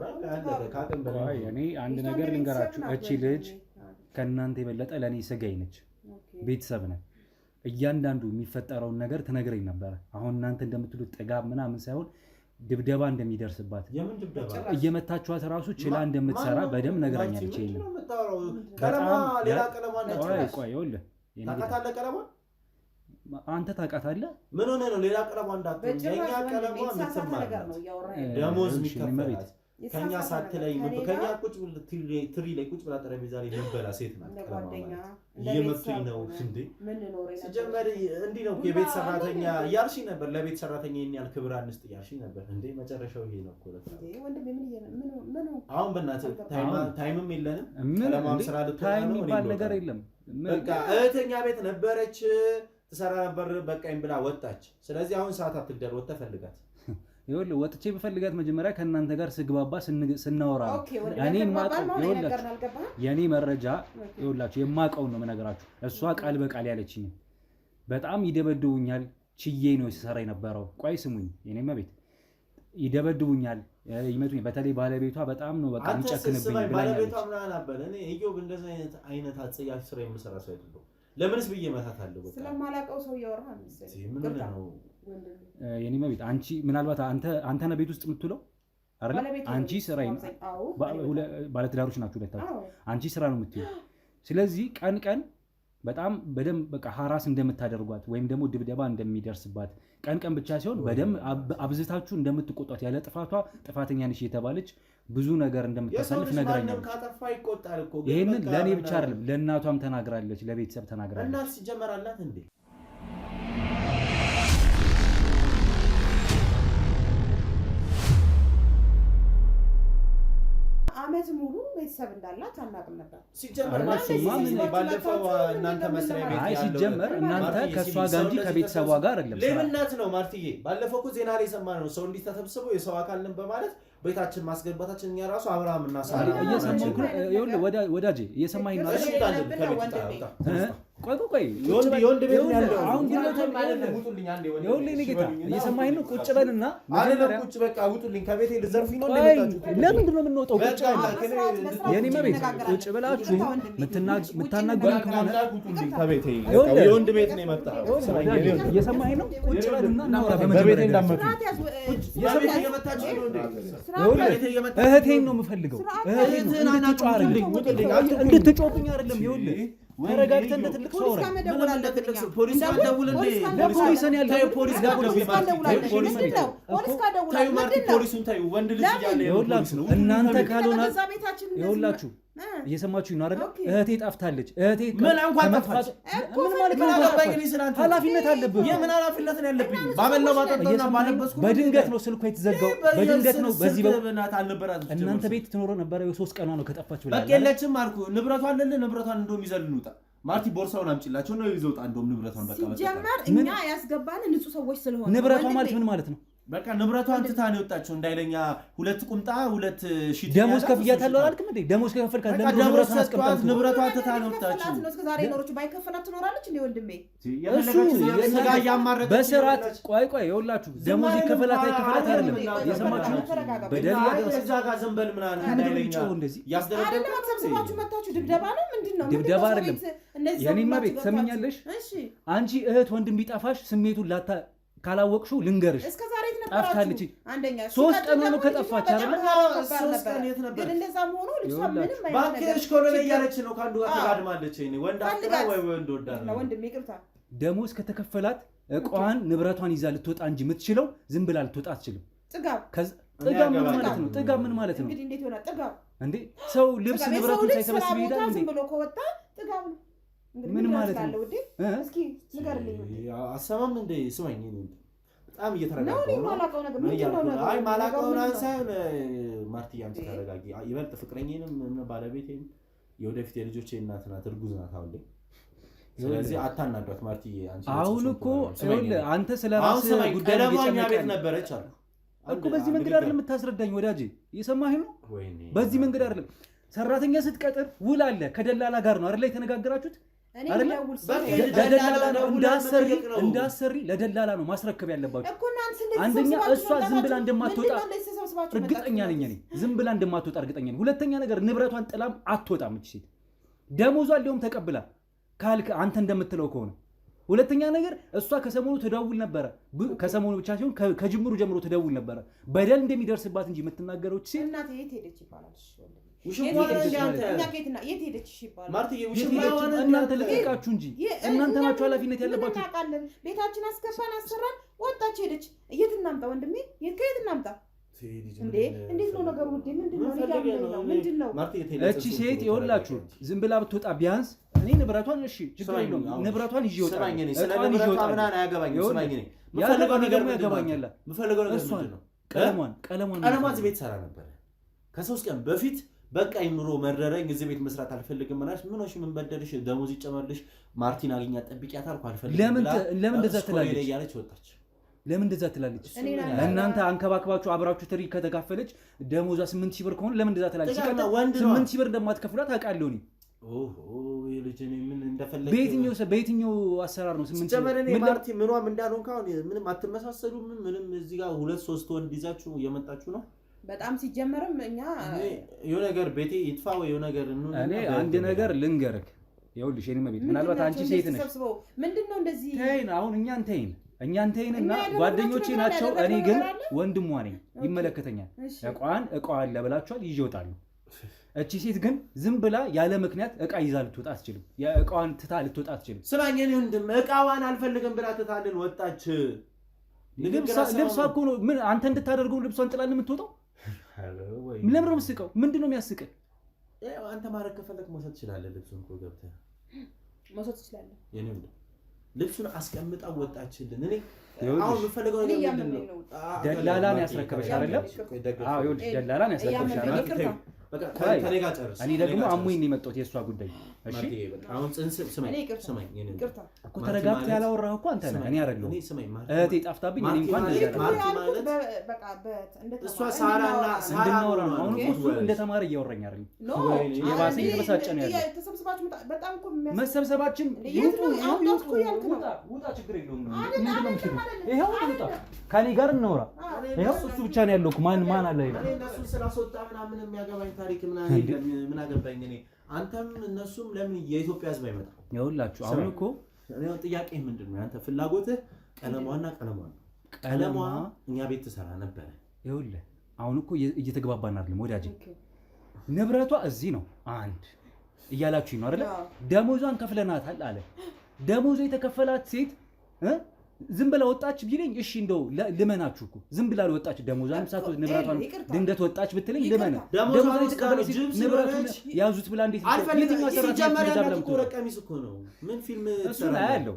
Speaker 2: እኔ አንድ ነገር ልንገራችሁ። እቺ ልጅ ከእናንተ የበለጠ ለእኔ ስጋዬ ነች፣ ቤተሰብ ነን። እያንዳንዱ የሚፈጠረውን ነገር ትነግረኝ ነበረ። አሁን እናንተ እንደምትሉት ጥጋብ ምናምን ሳይሆን ድብደባ እንደሚደርስባት እየመታችኋት ራሱ ችላ እንደምትሰራ በደንብ ነግራኛለች። አንተ ታውቃታለህ።
Speaker 1: ምን ሆነ ነው ሌላ ቀለሟ እንዳትሆን የኛ ቀለሟ ምትማር ደሞዝ የሚከፈላት ከኛ ሳትለይ ከኛ ቁጭ ብለ ትሪ ላይ ቁጭ ብላ ጠረጴዛ ላይ ልንበላ ሴት ናት። ቀለሟ እየመቱኝ ነው እንዴ ሲጀመር እንዲህ ነው የቤት ሰራተኛ እያልሽኝ ነበር። ለቤት ሰራተኛ ይሄን ያህል ክብር አንስጥ እያልሽኝ ነበር እንዴ። መጨረሻው ይሄ ነው እኮ አሁን በእናትህ ታይምም የለንም። ቀለሟም ስራ ልትሆን ነው
Speaker 2: የሚባል ነገር የለም።
Speaker 1: በቃ እህተኛ ቤት ነበረች ትሰራ ነበር በቃኝ ብላ ወጣች። ስለዚህ አሁን ሰዓት አትግደል፣ ወጥተህ ፈልጋት።
Speaker 2: ይኸውልህ ወጥቼ በፈልጋት መጀመሪያ ከእናንተ ጋር ስግባባ ስናወራ እኔ የኔ መረጃ ይኸውላችሁ የማውቀውን ነው የምነግራችሁ። እሷ ቃል በቃል ያለችኝ በጣም ይደበድቡኛል ችዬ ነው ሲሰራ የነበረው። ቆይ ስሙኝ፣ የኔማ ቤት ይደበድቡኛል፣ ይመቱኝ። በተለይ ባለቤቷ በጣም ነው በቃ የሚጨክንብኝ ብላኛለች።
Speaker 1: ባለቤቷ ምናምን አበለ እኔ እዮብ እንደዚህ አይነት አጸያፊ ስራ የምሰራ ሰው አይደለም። ለምንስ ብዬ መታት አለው በቃ
Speaker 4: ስለማላውቀው ሰው ያወራህ መሰለኝ። ምን ነው
Speaker 2: የኔማ ቤት አንቺ ምናልባት አንተ ነህ ቤት ውስጥ የምትውለው አይደል? አንቺ ስራ ባለትዳሮች ናችሁ ሁለታችሁ። አንቺ ስራ ነው የምትውለው። ስለዚህ ቀን ቀን በጣም በደም በቃ ሀራስ እንደምታደርጓት ወይም ደግሞ ድብደባ እንደሚደርስባት ቀን ቀን ብቻ ሲሆን በደም አብዝታችሁ እንደምትቆጧት ያለ ጥፋቷ ጥፋተኛ ነሽ የተባለች ብዙ ነገር እንደምታሳልፍ ነግራኛለች። ይሄንን ለእኔ ብቻ አይደለም ለእናቷም ተናግራለች፣ ለቤተሰብ ተናግራለች።
Speaker 1: እናት ሲጀመር አላት እንዴ?
Speaker 4: አመት ሙሉ ቤተሰብ እንዳላት አናውቅም ነበር።
Speaker 1: ሲጀመር ባለፈው እናንተ መስሪያ ቤት ያለው
Speaker 2: ሲጀመር እናንተ ከሷ ጋር እንጂ ከቤተሰቧ ጋር አይደለም።
Speaker 1: ለምናት ነው ማርትዬ፣ ባለፈው እኮ ዜና ላይ ሰማነው ሰው እንዲተሰብስበው የሰው አካል ነን በማለት ቤታችን ማስገባታችን እኛ ራሱ አብርሃም እና ሳራ
Speaker 2: እየሰማሁ ነው። ወዳጄ እየሰማኸኝ ነው? ቆይ
Speaker 1: የወንድ ቤት ነው ያለው።
Speaker 2: አሁን ግን
Speaker 1: ውጡልኝ አንዴ ወንድ
Speaker 2: ይኸውልህ እኔ ጌታ እየሰማኸኝ ነው? ቁጭ በልና
Speaker 1: አይደለም ቁጭ በቃ ውጡልኝ። ከቤቴ ልዘርፉኝ ነው እንደመጣችሁ።
Speaker 2: ለምንድን ነው የምንወጣው? ቁጭ የኔ መቤት ቁጭ ብላችሁ የምታናግሩኝ ከሆነ
Speaker 1: ከቤቴ የወንድ ቤት ነው የመጣው።
Speaker 2: እየሰማኸኝ ነው? ቁጭ በልና እናውራ።
Speaker 1: በቤቴ እንዳትመጡ።
Speaker 2: እህቴን ነው የምፈልገው። እንድትጮህብኝ አይደለም። ይኸውልህ ተረጋግተህ እንደ ትልቅ ሰው አውራ።
Speaker 1: ፖሊስ ጋር ደውል እንዴ!
Speaker 2: ለፖሊስ ነው ያለው።
Speaker 1: ፖሊስ ጋር ደውል። ፖሊሱን ታዩ። ወንድ ልጅ እያለ
Speaker 2: ይኸውላችሁ እናንተ ካልሆነ ይኸውላችሁ እየሰማችሁኝ ነው አይደል? እህቴ ጠፍታለች። እህቴ
Speaker 1: ምን እንኳን ጠፋች?
Speaker 2: ምን ማለት ነው? ኃላፊነት አለብህ።
Speaker 1: የምን ኃላፊነት ነው ያለብኝ? ባበላው ባጠጣውና ባለበስኩ
Speaker 2: በድንገት ነው ስልኳ የተዘጋው። በድንገት ነው። በዚህ
Speaker 1: በእናት አልነበራትም።
Speaker 2: እናንተ ቤት ትኖር ነበር። የሶስት ቀኗ ነው ከጠፋች ብላ
Speaker 1: በቃ የለችም አልኩ። ንብረቷን አለለ ንብረቷን እንደውም ይዘልን ውጣ ማርቲ ቦርሳውን አምጪላቸው ነው ይዘውጣ። እንደውም ንብረቷን በቃ
Speaker 4: ሲጀመር እኛ ያስገባን ንጹህ ሰዎች ስለሆነ
Speaker 2: ንብረቷ ማለት ምን ማለት ነው?
Speaker 1: በቃ ንብረቷን ትታ ነው የወጣችው። እንዳይለኛ ሁለት ቁምጣ ሁለት ሺት
Speaker 2: ደሞዝ ከፍያታለሁ አላልክም እንዴ? ደሞዝ ከፈልካት ንብረቷን አስቀምጣት።
Speaker 1: ንብረቷን ትታ ነው የወጣችው።
Speaker 4: እስከዛሬ ኖሮች ባይከፈላት ትኖራለች እንዴ? ወንድሜ
Speaker 1: የሰጋ ያማረጠ
Speaker 2: በስርዓት ቆይ ይኸውላችሁ ደሞዝ ይከፈላት አይከፈላት አይደለም የሰማችሁ ነው። በደል
Speaker 1: እዛ ጋር ዘንበል ምናምን እንዳይለኛ
Speaker 2: እንደዚህ
Speaker 4: ያስደረደባችሁ ተሰብስባችሁ መጣችሁ። ድብደባ ነው ምንድነው?
Speaker 2: ድብደባ አይደለም። የኔማ ቤት ሰምኛለሽ። አንቺ እህት ወንድም ቢጠፋሽ ስሜቱን ካላወቅሽው ልንገርሽ፣ ጠፍታለች።
Speaker 4: አንደኛ
Speaker 2: 3 ቀን ነው ከጠፋች አይደል?
Speaker 1: 3 ቀን የት ነበር?
Speaker 4: ግን እንደዛም ሆኖ ልጅቷ ምንም
Speaker 1: ባንክሽ ኮሎኔ እያለች ነው ካንዱ ጋር ተጋድማለች። እኔ ወንድ አጥራ ወይ ወንድ ወዳ ነው
Speaker 4: ወንድም ይቅርታ።
Speaker 2: ደሞዝ ከተከፈላት እቋን ንብረቷን ይዛ ልትወጣ እንጂ የምትችለው ዝም ብላ ልትወጣ አትችልም።
Speaker 4: ጥጋብ
Speaker 2: ምን ማለት ነው? ጥጋብ ምን ማለት ነው?
Speaker 4: እንግዲህ እንዴት ይሆናል? ጥጋብ
Speaker 2: እንዴ ሰው ልብስ ንብረቱን ሳይሰበስብ ይሄዳል እንዴ?
Speaker 4: ዝም ብሎ ከወጣ ጥጋብ ነው።
Speaker 2: ምን ማለት ነው?
Speaker 4: እስኪ ንገርልኝ።
Speaker 1: አሰማም እንዴ ስማኝ ነው በጣም እየተረጋጋሁ ነው።
Speaker 4: አይ
Speaker 1: ማላውቀውን አንሳን ማርቲያ አንቺ ተረጋጊ። ይበልጥ ፍቅረኛዬንም ባለቤቴም የወደፊት የልጆቼ እናት ናት፣ እርጉዝ ናት አሁን ላይ። ስለዚህ አታናዷት ማርቲዬ። አንቺ
Speaker 2: አሁን እኮ አንተ ስለራስህ ጉዳይ
Speaker 1: ቤት ነበረች አሉ
Speaker 2: እኮ። በዚህ መንገድ አይደለም የምታስረዳኝ ወዳጄ፣ እየሰማኸኝ ነው? በዚህ መንገድ አይደለም። ሰራተኛ ስትቀጥር ውል አለ፣ ከደላላ ጋር ነው አይደል የተነጋገራችሁት? እንዳሰሪ ለደላላ ነው ማስረከብ ያለባችሁ። አንደኛ እሷ ዝም ብላ እንደማትወጣ እርግጠኛ ነኝ። እኔ ዝም ብላ እንደማትወጣ እርግጠኛ ነኝ። ሁለተኛ ነገር ንብረቷን ጥላም አትወጣም እቺ ሴት። ደሞዟን ሊሆን ተቀብላ ካልክ አንተ እንደምትለው ከሆነ ሁለተኛ ነገር እሷ ከሰሞኑ ተደውል ነበረ። ከሰሞኑ ብቻ ሲሆን ከጅምሩ ጀምሮ ተደውል ነበረ በደል እንደሚደርስባት እንጂ የምትናገረው እቺ ሴት
Speaker 4: እናት የት ሄደች ይባላል?
Speaker 2: እናንተ ልቀቃችሁ እንጂ እናንተ ናችሁ ኃላፊነት ያለባችሁ።
Speaker 4: ቤታችን አስገባን አሰራን ወጣች ሄደች። የት እናምጣ ወንድሜ? ከየት እናምጣ እንዴ? እንዴት ነው ነገሩ? ምንድነው?
Speaker 2: እቺ ሴት ይኸውላችሁ ዝም ብላ ብትወጣ ቢያንስ እኔ ንብረቷን እሺ ችግር የለውም ንብረቷን ይዤ እወጣለሁ። የምፈልገው ነገር ያገባኛል።
Speaker 1: ቀለሟን ቤት ሰራ ነበር ከ3 ቀን በፊት በቃ ይኑሮ መረረኝ እዚህ ቤት መስራት አልፈልግም ማለት ምን ሆነሽ ምን በደልሽ ደሞዝ ይጨመርልሽ ማርቲን አግኛት ጠብቂያት አልኩ አልፈልግም
Speaker 2: ለምን እንደዛ ትላለች
Speaker 1: ያለች ወጣች
Speaker 2: ለምን እንደዛ ትላለች እናንተ አንከባክባችሁ አብራችሁ ትሪ ከተካፈለች ደሞዟ 8000 ብር ከሆነ ለምን እንደዛ ትላለች 8000 ብር እንደማትከፍላት አውቃለሁ እኔ
Speaker 1: የልጅኔ ምን እንደፈለገ
Speaker 2: በየትኛው አሰራር ነው
Speaker 1: 8000 ምን ማርቲ ምኗም እንዳልሆን ካሁን ምንም አትመሳሰሉም ምንም እዚህ ጋር 2-3 ወንድ ይዛችሁ እየመጣችሁ ነው
Speaker 4: በጣም ሲጀመርም እኛ
Speaker 1: የሆነ ነገር ቤቴ ይጥፋ ወይ የሆነ ነገር
Speaker 2: እኔ አንድ ነገር ልንገርክ ይኸውልሽ የኔ መቤት ምናልባት አንቺ ሴት ነሽ
Speaker 4: ምንድነው እንደዚህ
Speaker 2: ተይን አሁን እኛን ተይንና ጓደኞቼ ናቸው እኔ ግን ወንድሟ ነኝ ይመለከተኛል እቃዋን ለብላችኋል ይዤ እወጣለሁ እቺ ሴት ግን ዝም ብላ ያለ ምክንያት እቃ ይዛ ልትወጣ አትችልም የእቃዋን ትታ ልትወጣ አትችልም
Speaker 1: ስማኝ እኔ ወንድም እቃዋን አልፈልግም ብላ ትታልን ወጣች
Speaker 2: ልብሷ እኮ ነው ምን አንተ እንድታደርገው ልብሷን ጥላልን የምትወጣው ለምን ነው የምትስቀው ምንድነው የሚያስቅህ
Speaker 1: አንተ ማረክ ከፈለክ መውሰድ ትችላለህ ልብሱን እኮ ገብተህ
Speaker 4: መውሰድ ትችላለህ
Speaker 1: የኔ ወንድም ልብሱን አስቀምጣ ወጣችልን እኔ አሁን የምፈልገው ነገር ምንድነው
Speaker 2: ደላላን ያስረከበሽ አይደለም አዎ ይኸውልሽ ደላላን ያስረከበሽ አይደል
Speaker 1: በቃ ከኔ ጋር ጨርስ
Speaker 2: እኔ ደግሞ አሞኝ ነው የመጣሁት የሷ ጉዳይ እሺ
Speaker 1: አሁን ጽንስ ስማኝ የኔ
Speaker 2: እኮ ተረጋግተህ ያላወራህ እኮ አንተ ነህ እኔ አይደለሁም እህቴ ጠፍታብኝ እኔ እንኳን
Speaker 1: ማርቲ ማለት በቃ እሷ ሳራና
Speaker 2: እንድናወራ ነው አሁን እሱ እንደተማረ እያወራኝ አይደል የባሰ እየተበሳጨ ነው ያለው መሰብሰባችን ውጣ ችግር የለውም። ይኸው ውጣ ከኔ ጋር እናውራ። ይኸው እሱ ብቻ ነው ያለው። ማን አለ?
Speaker 1: እነሱን ስላስወጣ ምናምን የሚያገባኝ ታሪክ ምን አገባኝ እኔ። አንተም እነሱም ለምን የኢትዮጵያ ህዝብ አይመጣም?
Speaker 2: ይኸውላችሁ አሁን እኮ
Speaker 1: ጥያቄ ምንድን ነው? አንተ ፍላጎትህ ቀለሟ ነው። ቀለሟ እኛ ቤት ትሰራ ነበረ።
Speaker 2: ይኸውልህ አሁን እኮ እየተግባባን አይደለም ወዳጅ። ንብረቷ እዚህ ነው አንድ እያላችሁኝ ነው አይደለ? ደሞዟን ከፍለናታል አለ። ደሞዟ የተከፈላት ሴት ዝም ብላ ወጣች ቢለኝ እሺ እንደው ልመናችሁ እኮ ዝም ብላ ወጣች። ደሞዟን ሳትወስድ ንብረቷን ድንገት ወጣች ብትለኝ ልመና። ደሞዟን የተቀበለች ንብረቱን ያዙት ብላ እንዴት
Speaker 1: የትኛው ሰራተኛ እኮ ቀሚስ እኮ ነው። ምን ፊልም
Speaker 2: ትሰራለህ?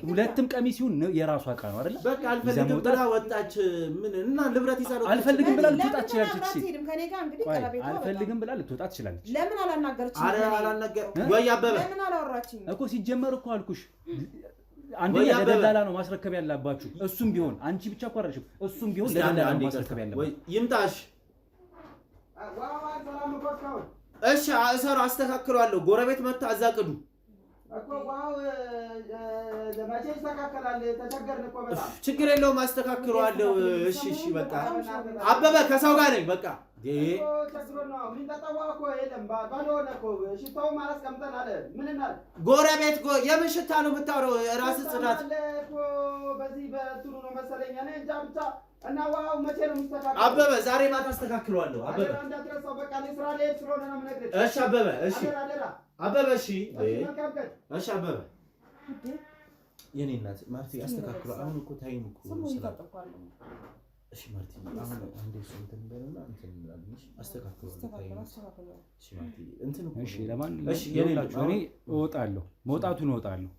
Speaker 2: ሁለትም ቀሚስ ይሁን የራሷ ዕቃ ነው አይደለ?
Speaker 1: በቃ አልፈልግም ብላ ወጣች። ምን እና ንብረት ይዛለው
Speaker 2: አልፈልግም ብላ ልትወጣ ትችላለች። አልፈልግም ብላ ልትወጣ ትችላለች።
Speaker 4: ለምን አላናገረችኝ?
Speaker 1: አላናገር ወይ አበበ
Speaker 4: ለምን አላወራችኝ
Speaker 2: እኮ ሲጀመር እኮ አልኩሽ። አንደኛ ለደላላ ነው ማስረከብ ያለባችሁ። እሱም ቢሆን አንቺ ብቻ እኮ አይደለሽም። እሱም ቢሆን ለደላላ ነው ማስረከብ ያለባችሁ።
Speaker 1: ይምጣሽ። እሺ እሰራ አስተካክለዋለሁ። ጎረቤት መጣ አዛቅዱ እኮ ዋው ለማቼ ይስተካከላል። ተቸገርን እኮ በጣም ችግር የለውም አስተካክለዋለሁ። እሺ በቃ አበበ ከሰው ጋር ነኝ በቃ ጎረቤት የምን ሽታ ነው የምታወራው? ራስህ ጽዳት አበበ ዛሬ ማታ አስተካክለዋለሁ። አበበ እሺ አበበ እሺ አበበ እሺ እሺ አበበ የኔ እናት ማርቲ አስተካክለው። አሁን እኮ ታይም እኮ እሺ ማርቲ አሁን አንዴ እሱ እንትን በለና እንትን እንላለን። አስተካክለው ታይም እሺ ማርቲ እንትን እኮ
Speaker 2: እሺ ለማንኛውም እሺ የሌላችሁ እኔ እወጣለሁ፣ መውጣቱን እወጣለሁ።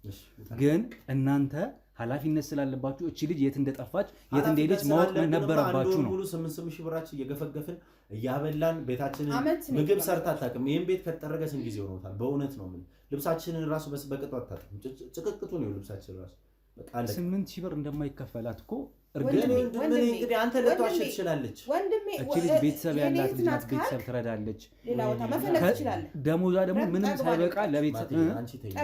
Speaker 2: ግን እናንተ ኃላፊነት ስላለባችሁ እቺ ልጅ የት እንደጠፋች የት እንደሄደች ማወቅ ነበረባችሁ ነው።
Speaker 1: ሙሉ 8 ሺህ ብራችን እየገፈገፍን እያበላን ቤታችንን ምግብ ሰርታ አታውቅም። ይሄን ቤት ከተጠረገ ስንት ጊዜ ሆኖታል? በእውነት ነው። ምን ልብሳችንን ራሱ በቅጡ አታውቅም። ጭቅቅቱ ነው ልብሳችን ራሱ በቃ
Speaker 2: 8 ሺህ ብር እንደማይከፈላት እኮ
Speaker 1: እንግዲህ አንተ ልትዋሽ ትችላለች።
Speaker 2: እቺ ልጅ ቤተሰብ ያላት ልጅ ናት። ቤተሰብ ትረዳለች። ደሞዟ ደግሞ ምንም ሳይበቃ ለቤተሰብ
Speaker 1: አንቺ ተይው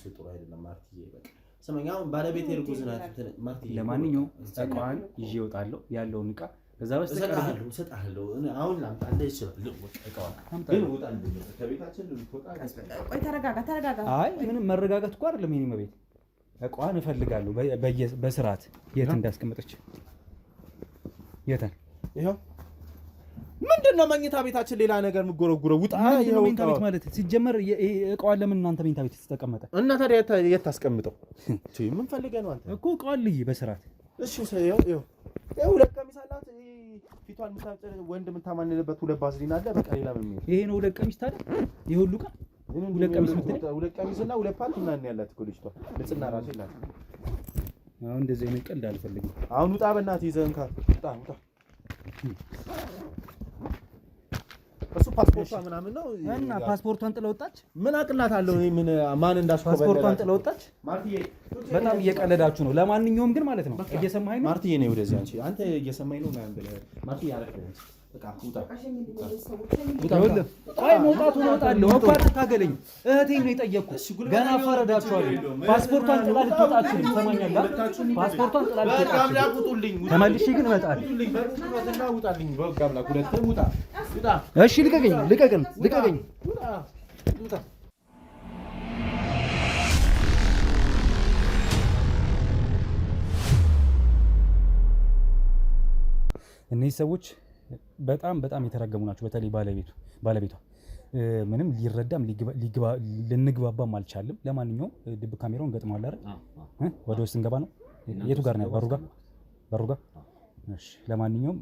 Speaker 1: ጥሩ አይደለም ማርቲዬ በቃ ሰማኛው ባለቤት እርጉዝ ናት። ማርቲዬ
Speaker 2: ለማንኛውም እቃዋን ይዤ እወጣለሁ ያለውን እቃ ከዛ በስተቀር
Speaker 1: እሰጥሃለሁ። አሁን ላምጣልህ ይችላል እቃዋን ግን ወጣልኝ ከቤታችን ልትወጣ
Speaker 4: ቆይ ተረጋጋ።
Speaker 2: አይ ምንም መረጋጋት እኮ አይደለም። የኔ መቤት እቃዋን እፈልጋለሁ በስርዓት የት እንዳስቀመጠች የታል?
Speaker 1: ይሄው ምንድነው መኝታ ቤታችን ሌላ ነገር ምጎረጉረው ውጣ።
Speaker 2: ይሄው መኝታ ቤት ማለት ሲጀመር እቃዋን ለምን እናንተ መኝታ ቤት ተቀመጠ
Speaker 1: እና ታዲያ የት ታስቀምጠው? ምን ፈልገህ ነው አንተ?
Speaker 2: እኮ እቃዋን ልይ በስርዓት
Speaker 1: እሺ ይሄው ሁለት ቀሚስ አላት። ፊቷን ምታጨር ወንድ ምታማንልበት ሁለት ባዝሊን አለ። በቃ ሌላ ምን ነው?
Speaker 2: ይሄ ነው ሁለት ቀሚስ ታዲያ ይሄ ሁሉ ዕቃ ሁለት
Speaker 1: ቀሚስና ሁለት ፓንት ምናምን ያላት እኮ ልጅቷ ልጽና ራሴ ናት።
Speaker 2: አሁን እንደዚህ አይነት ቀልድ አልፈልግም።
Speaker 1: አሁን ውጣ በእናትህ ይዘህን ውጣ። እሱ ፓስፖርቷ ምናምን ነው
Speaker 2: እና ፓስፖርቷን ጥላ ወጣች።
Speaker 1: ምን አቅላታለሁ? ምን ማን እንዳስቆበለ
Speaker 2: ፓስፖርቷን ጥላ ወጣች።
Speaker 1: ማርቲዬ
Speaker 2: በጣም እየቀለዳችሁ ነው። ለማንኛውም ግን ማለት ነው እየሰማኸኝ ነው
Speaker 1: ማርቲዬ? ነው ወደዚህ አንተ እየሰማኸኝ ነው ምናምን ብለህ ማርቲዬ አረፈኝ። በቃ ውጣ።
Speaker 2: ቆይ መውጣቱን እወጣለሁ እኮ አትታገለኝ። እህቴን ነው የጠየቅኩት። ገና ፈረዳችኋለሁ። ፓስፖርቷን ጥላ ልትወጣ አትችልም። ትሰማኛለህ? ፓስፖርቷን ጥላ ልትወጣ አትችልም። ተመልሼ ግን እመጣለሁ። እሺ ልቀቀኝ። እነዚህ ሰዎች በጣም የተረገሙ ናቸው። በተለይ ባለቤቷ ምንም ሊረዳም ልንግባባም አልቻልም። ለማንኛውም ድብ ካሜራውን ገጥመዋል አይደል? ወደ ውስጥ እንገባ ነው። የቱ ጋር ነው? በሩ ጋር። እሺ ለማንኛውም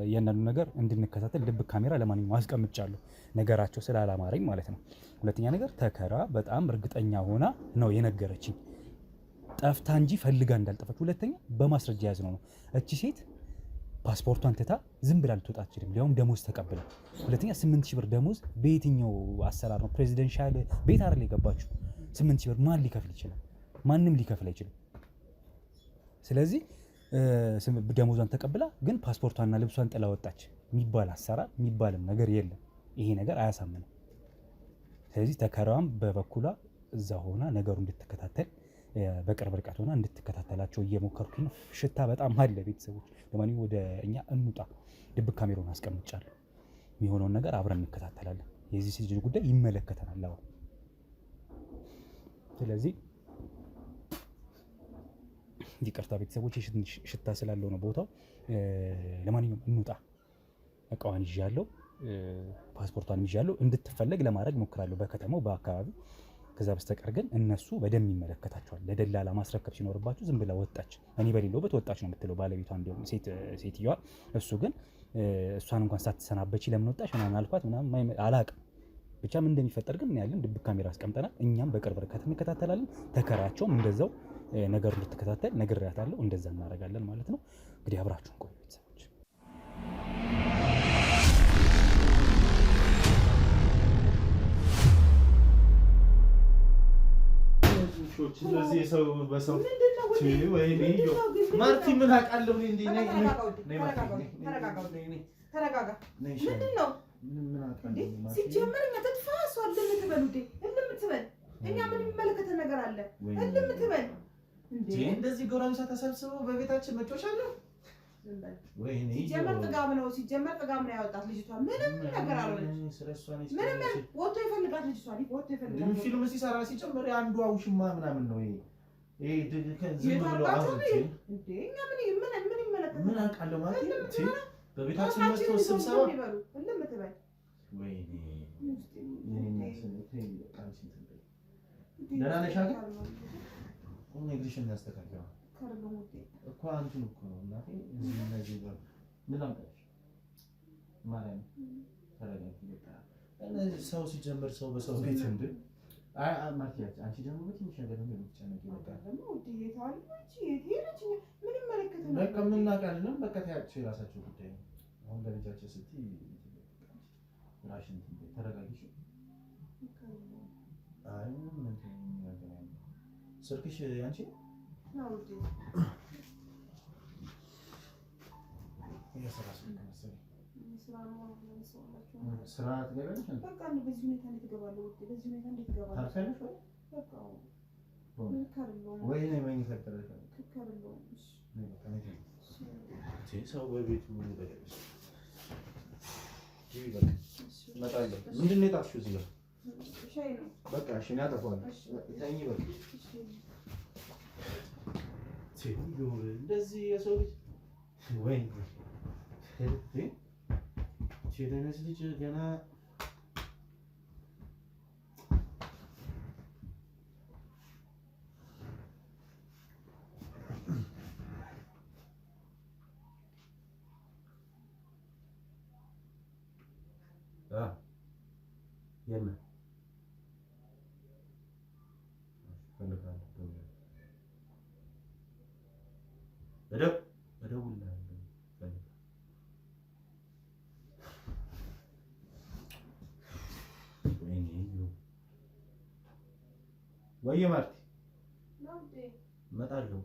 Speaker 2: የእያንዳንዱ ነገር እንድንከታተል ድብ ካሜራ ለማንኛውም አስቀምጫለሁ። ነገራቸው ስላላማረኝ ማለት ነው። ሁለተኛ ነገር ተከራ በጣም እርግጠኛ ሆና ነው የነገረችኝ። ጠፍታ እንጂ ፈልጋ እንዳልጠፋች። ሁለተኛ በማስረጃ ያዝነው ነው እቺ ሴት ፓስፖርቷን ትታ ዝም ብላ ልትወጣ አትችልም። ሊያውም ደሞዝ ተቀብላ። ሁለተኛ 8 ሺህ ብር ደሞዝ በየትኛው አሰራር ነው? ፕሬዚደንሻል ቤት አይደል የገባችው? 8 ሺህ ብር ማን ሊከፍል ይችላል? ማንም ሊከፍል አይችልም። ስለዚህ ደሞዟን ተቀብላ ግን ፓስፖርቷንና ልብሷን ጥላ ወጣች የሚባል አሰራር የሚባልም ነገር የለም። ይሄ ነገር አያሳምንም። ስለዚህ ተከራዋም በበኩሏ እዛ ሆና ነገሩ እንድትከታተል በቅርብ ርቀት ሆና እንድትከታተላቸው እየሞከርኩኝ ነው። ሽታ በጣም አለ ቤተሰቦች። ለማንኛውም ወደ እኛ እንውጣ። ድብቅ ካሜራውን አስቀምጫለሁ። የሚሆነውን ነገር አብረን እንከታተላለን። የዚህ ልጅ ጉዳይ ይመለከተናል አሁን። ስለዚህ ይቅርታ ቤተሰቦች፣ ሽታ ስላለው ነው ቦታው። ለማንኛውም እንውጣ። እቃዋን ይዣለሁ፣ ፓስፖርቷን ይዣለሁ። እንድትፈለግ ለማድረግ ሞክራለሁ በከተማው በአካባቢው። ከዛ በስተቀር ግን እነሱ በደንብ ይመለከታቸዋል። ለደላላ ማስረከብ ሲኖርባችሁ ዝም ብላ ወጣች፣ እኔ በሌለውበት ወጣች ነው የምትለው ባለቤቷ፣ እንዲሁም ሴትዮዋ። እሱ ግን እሷን እንኳን ሳትሰናበች ለምን ወጣች ምናምን አልኳት ምናምን አላውቅም። ብቻ ምን እንደሚፈጠር ግን ያለን ድብቅ ካሜራ አስቀምጠናል። እኛም በቅርብ ርቀት እንከታተላለን። ተከራያቸውም እንደዛው ነገሩ እንድትከታተል ነግሬያታለሁ። እንደዛ እናደርጋለን ማለት ነው። እንግዲህ አብራችሁን ቆዩ ቤተሰቦች።
Speaker 1: ማርቲ ምን አውቃለሁ እንዴ?
Speaker 4: ተረጋጋ። ምንድን ነው ሲጀመር? እኛ ተጥፋ እሷ እንደምትበል ውዴ፣ እንደምትበል እኛ ምን የሚመለከተን ነገር አለ? እንደምትበል እንዴ
Speaker 1: እንደዚህ ጎረምሳ ተሰብስበው በቤታችን መጮች አለ።
Speaker 4: ሲጀመር ጥጋብ ነው፣ ሲጀመር ጥጋብ ነው ያወጣት ልጅቷ። ምንም ነገር አልሆነች። ምንም ወጥቶ ይፈልጋት ልጅቷ፣ ወጥቶ ይፈልጋት።
Speaker 1: ፊልም ሲሰራ ሲጨምር አንዱ አውሽማ ምናምን ነው ይሄ ዝም ብሎ አሁን
Speaker 4: እንዴ እኛ ምን ይመለከተን?
Speaker 1: ምን አውቃለሁ ማለት ነው። በቤታችን መጥቶ ስብሰባ
Speaker 4: እንደምትበል
Speaker 1: ወይኔ ደህና ነሽ? እንግሊዝኛ ያስተካክላል እኮ አንቺን እኮ ነው እናቴ። እነዚህ ምን አምጣሽ ማርያም ተረጋጊ። በቃ እነዚህ ሰው ሲጀምር ሰው በሰው ቤት እንደ ማርቲያች አንቺ ደግሞ ትንሽ ነገር ነው የምትጨነቂ። በቃ
Speaker 4: ደግሞ ውዴ ታሪክ ሄደች ምን ይመለከተናል?
Speaker 1: በቃ ምን እናውቃለን። በቃ ታያቸው የራሳቸው ጉዳይ ነው። አሁን ለልጃቸው ስትይ ራሽን ተረጋጊ። አይ ምን ያገናኝ ስልክሽ ያንቺ ነው ውዴ? ስራ ትገባለሽ?
Speaker 4: በቃ በዚህ ሁኔታ እንዴት እገባለሁ ውዴ? በዚህ ሁኔታ እንዴት እገባለሁ?
Speaker 1: ታርፈሽ በቃ ወይ ነው ምን ይፈጠራል? ሰው በቤቱ ምንድን ነው የጣልሽው እዚህ ጋር?
Speaker 4: ሻይ ነው።
Speaker 1: በቃ እሺ እኔ አጠፋዋለሁ። ተኝ በቃ እንደዚህ የሰው ልጅ ወይ ቼደነስ ልጅ ገና የለም ወይ ማርቲ እመጣለሁ።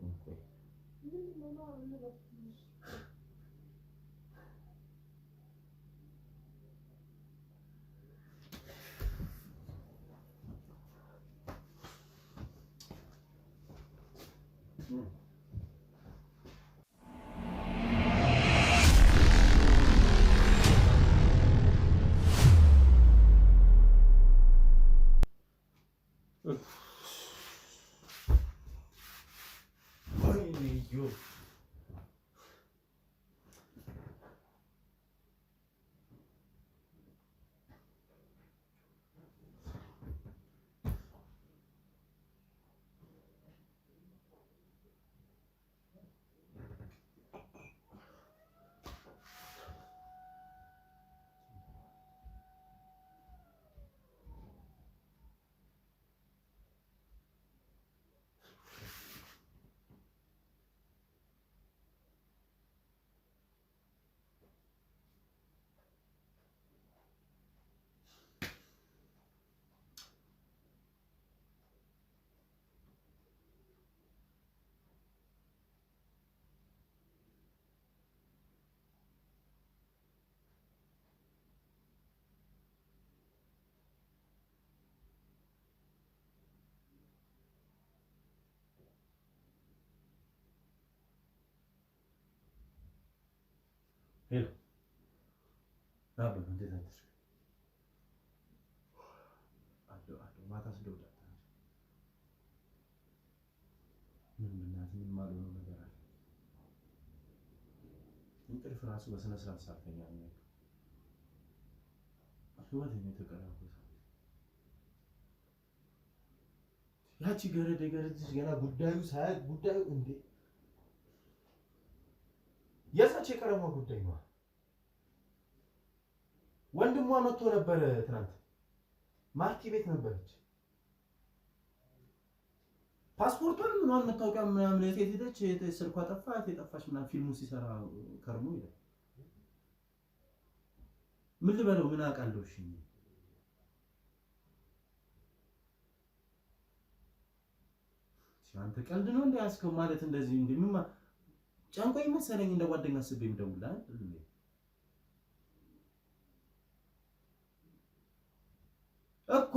Speaker 1: ሄሎ አባ እንዴት አደርሽ? አሎ ማታ ስደውል ምን ማለት ነው ነገር አለ። እንቅልፍ ራሱ በስነ ስርዓት ሳልተኛ ነው ህይወት የተቀራረበ ያቺ ገረድ ገና ጉዳዩ ሳያት ጉዳዩ እንዴ የዛች የቀረማ ጉዳይ ነው። ወንድሟ መጥቶ ነበር ትናንት ማርኪ ቤት ነበረች። ፓስፖርቱን ምናምን መታወቂያ ምናምን ሄደች ስልኳ ጠፋ የጠፋች ምናምን ፊልሙ ሲሰራ ከርሞ ይላል። ምን ልበለው ምን አውቃለሁ። እሺ አንተ ቀልድ ነው እንደ ያስከው ማለት እንደዚህ እንደምማ ጫንቆይ መሰለኝ እንደ ጓደኛ አስቤ ምደውላ እኮ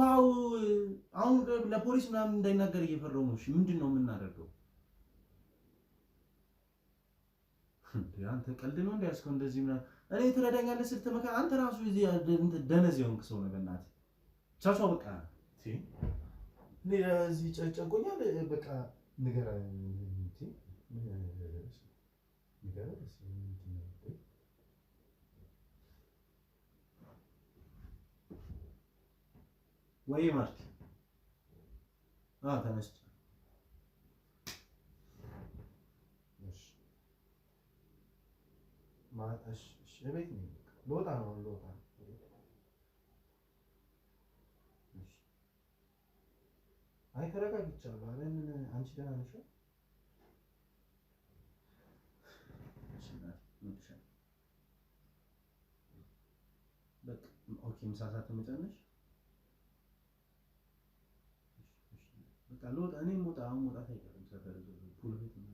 Speaker 1: አሁን ለፖሊስ ምናምን እንዳይናገር እየፈረው ነው። እሺ ምንድነው የምናደርገው? አንተ ቀልድ ነው እንደ ያስከው እንደዚህ ምናምን እኔ ትረዳኛለህ ስትል መካ አንተ ራሱ እዚህ ደነዝ የሆንክ ሰው ነው። በእናትህ ቻቻው በቃ እኔ እዚህ ጨንቆኛል። በቃ ንገረኝ ወይ ማርክ ተነስቼ እሺ ማታሽ ቤት ነው ልወጣ ነው ልወጣ እሺ አይ ተረጋግቻለሁ አይደል አንቺ ደህና ነሽ በቃ ኦኬ ምሳ ሰዓት ትመጫለሽ በቃ ልወጣ እኔም አሁን መውጣት አይቀርም ሰፈር ፑል ቤት ነው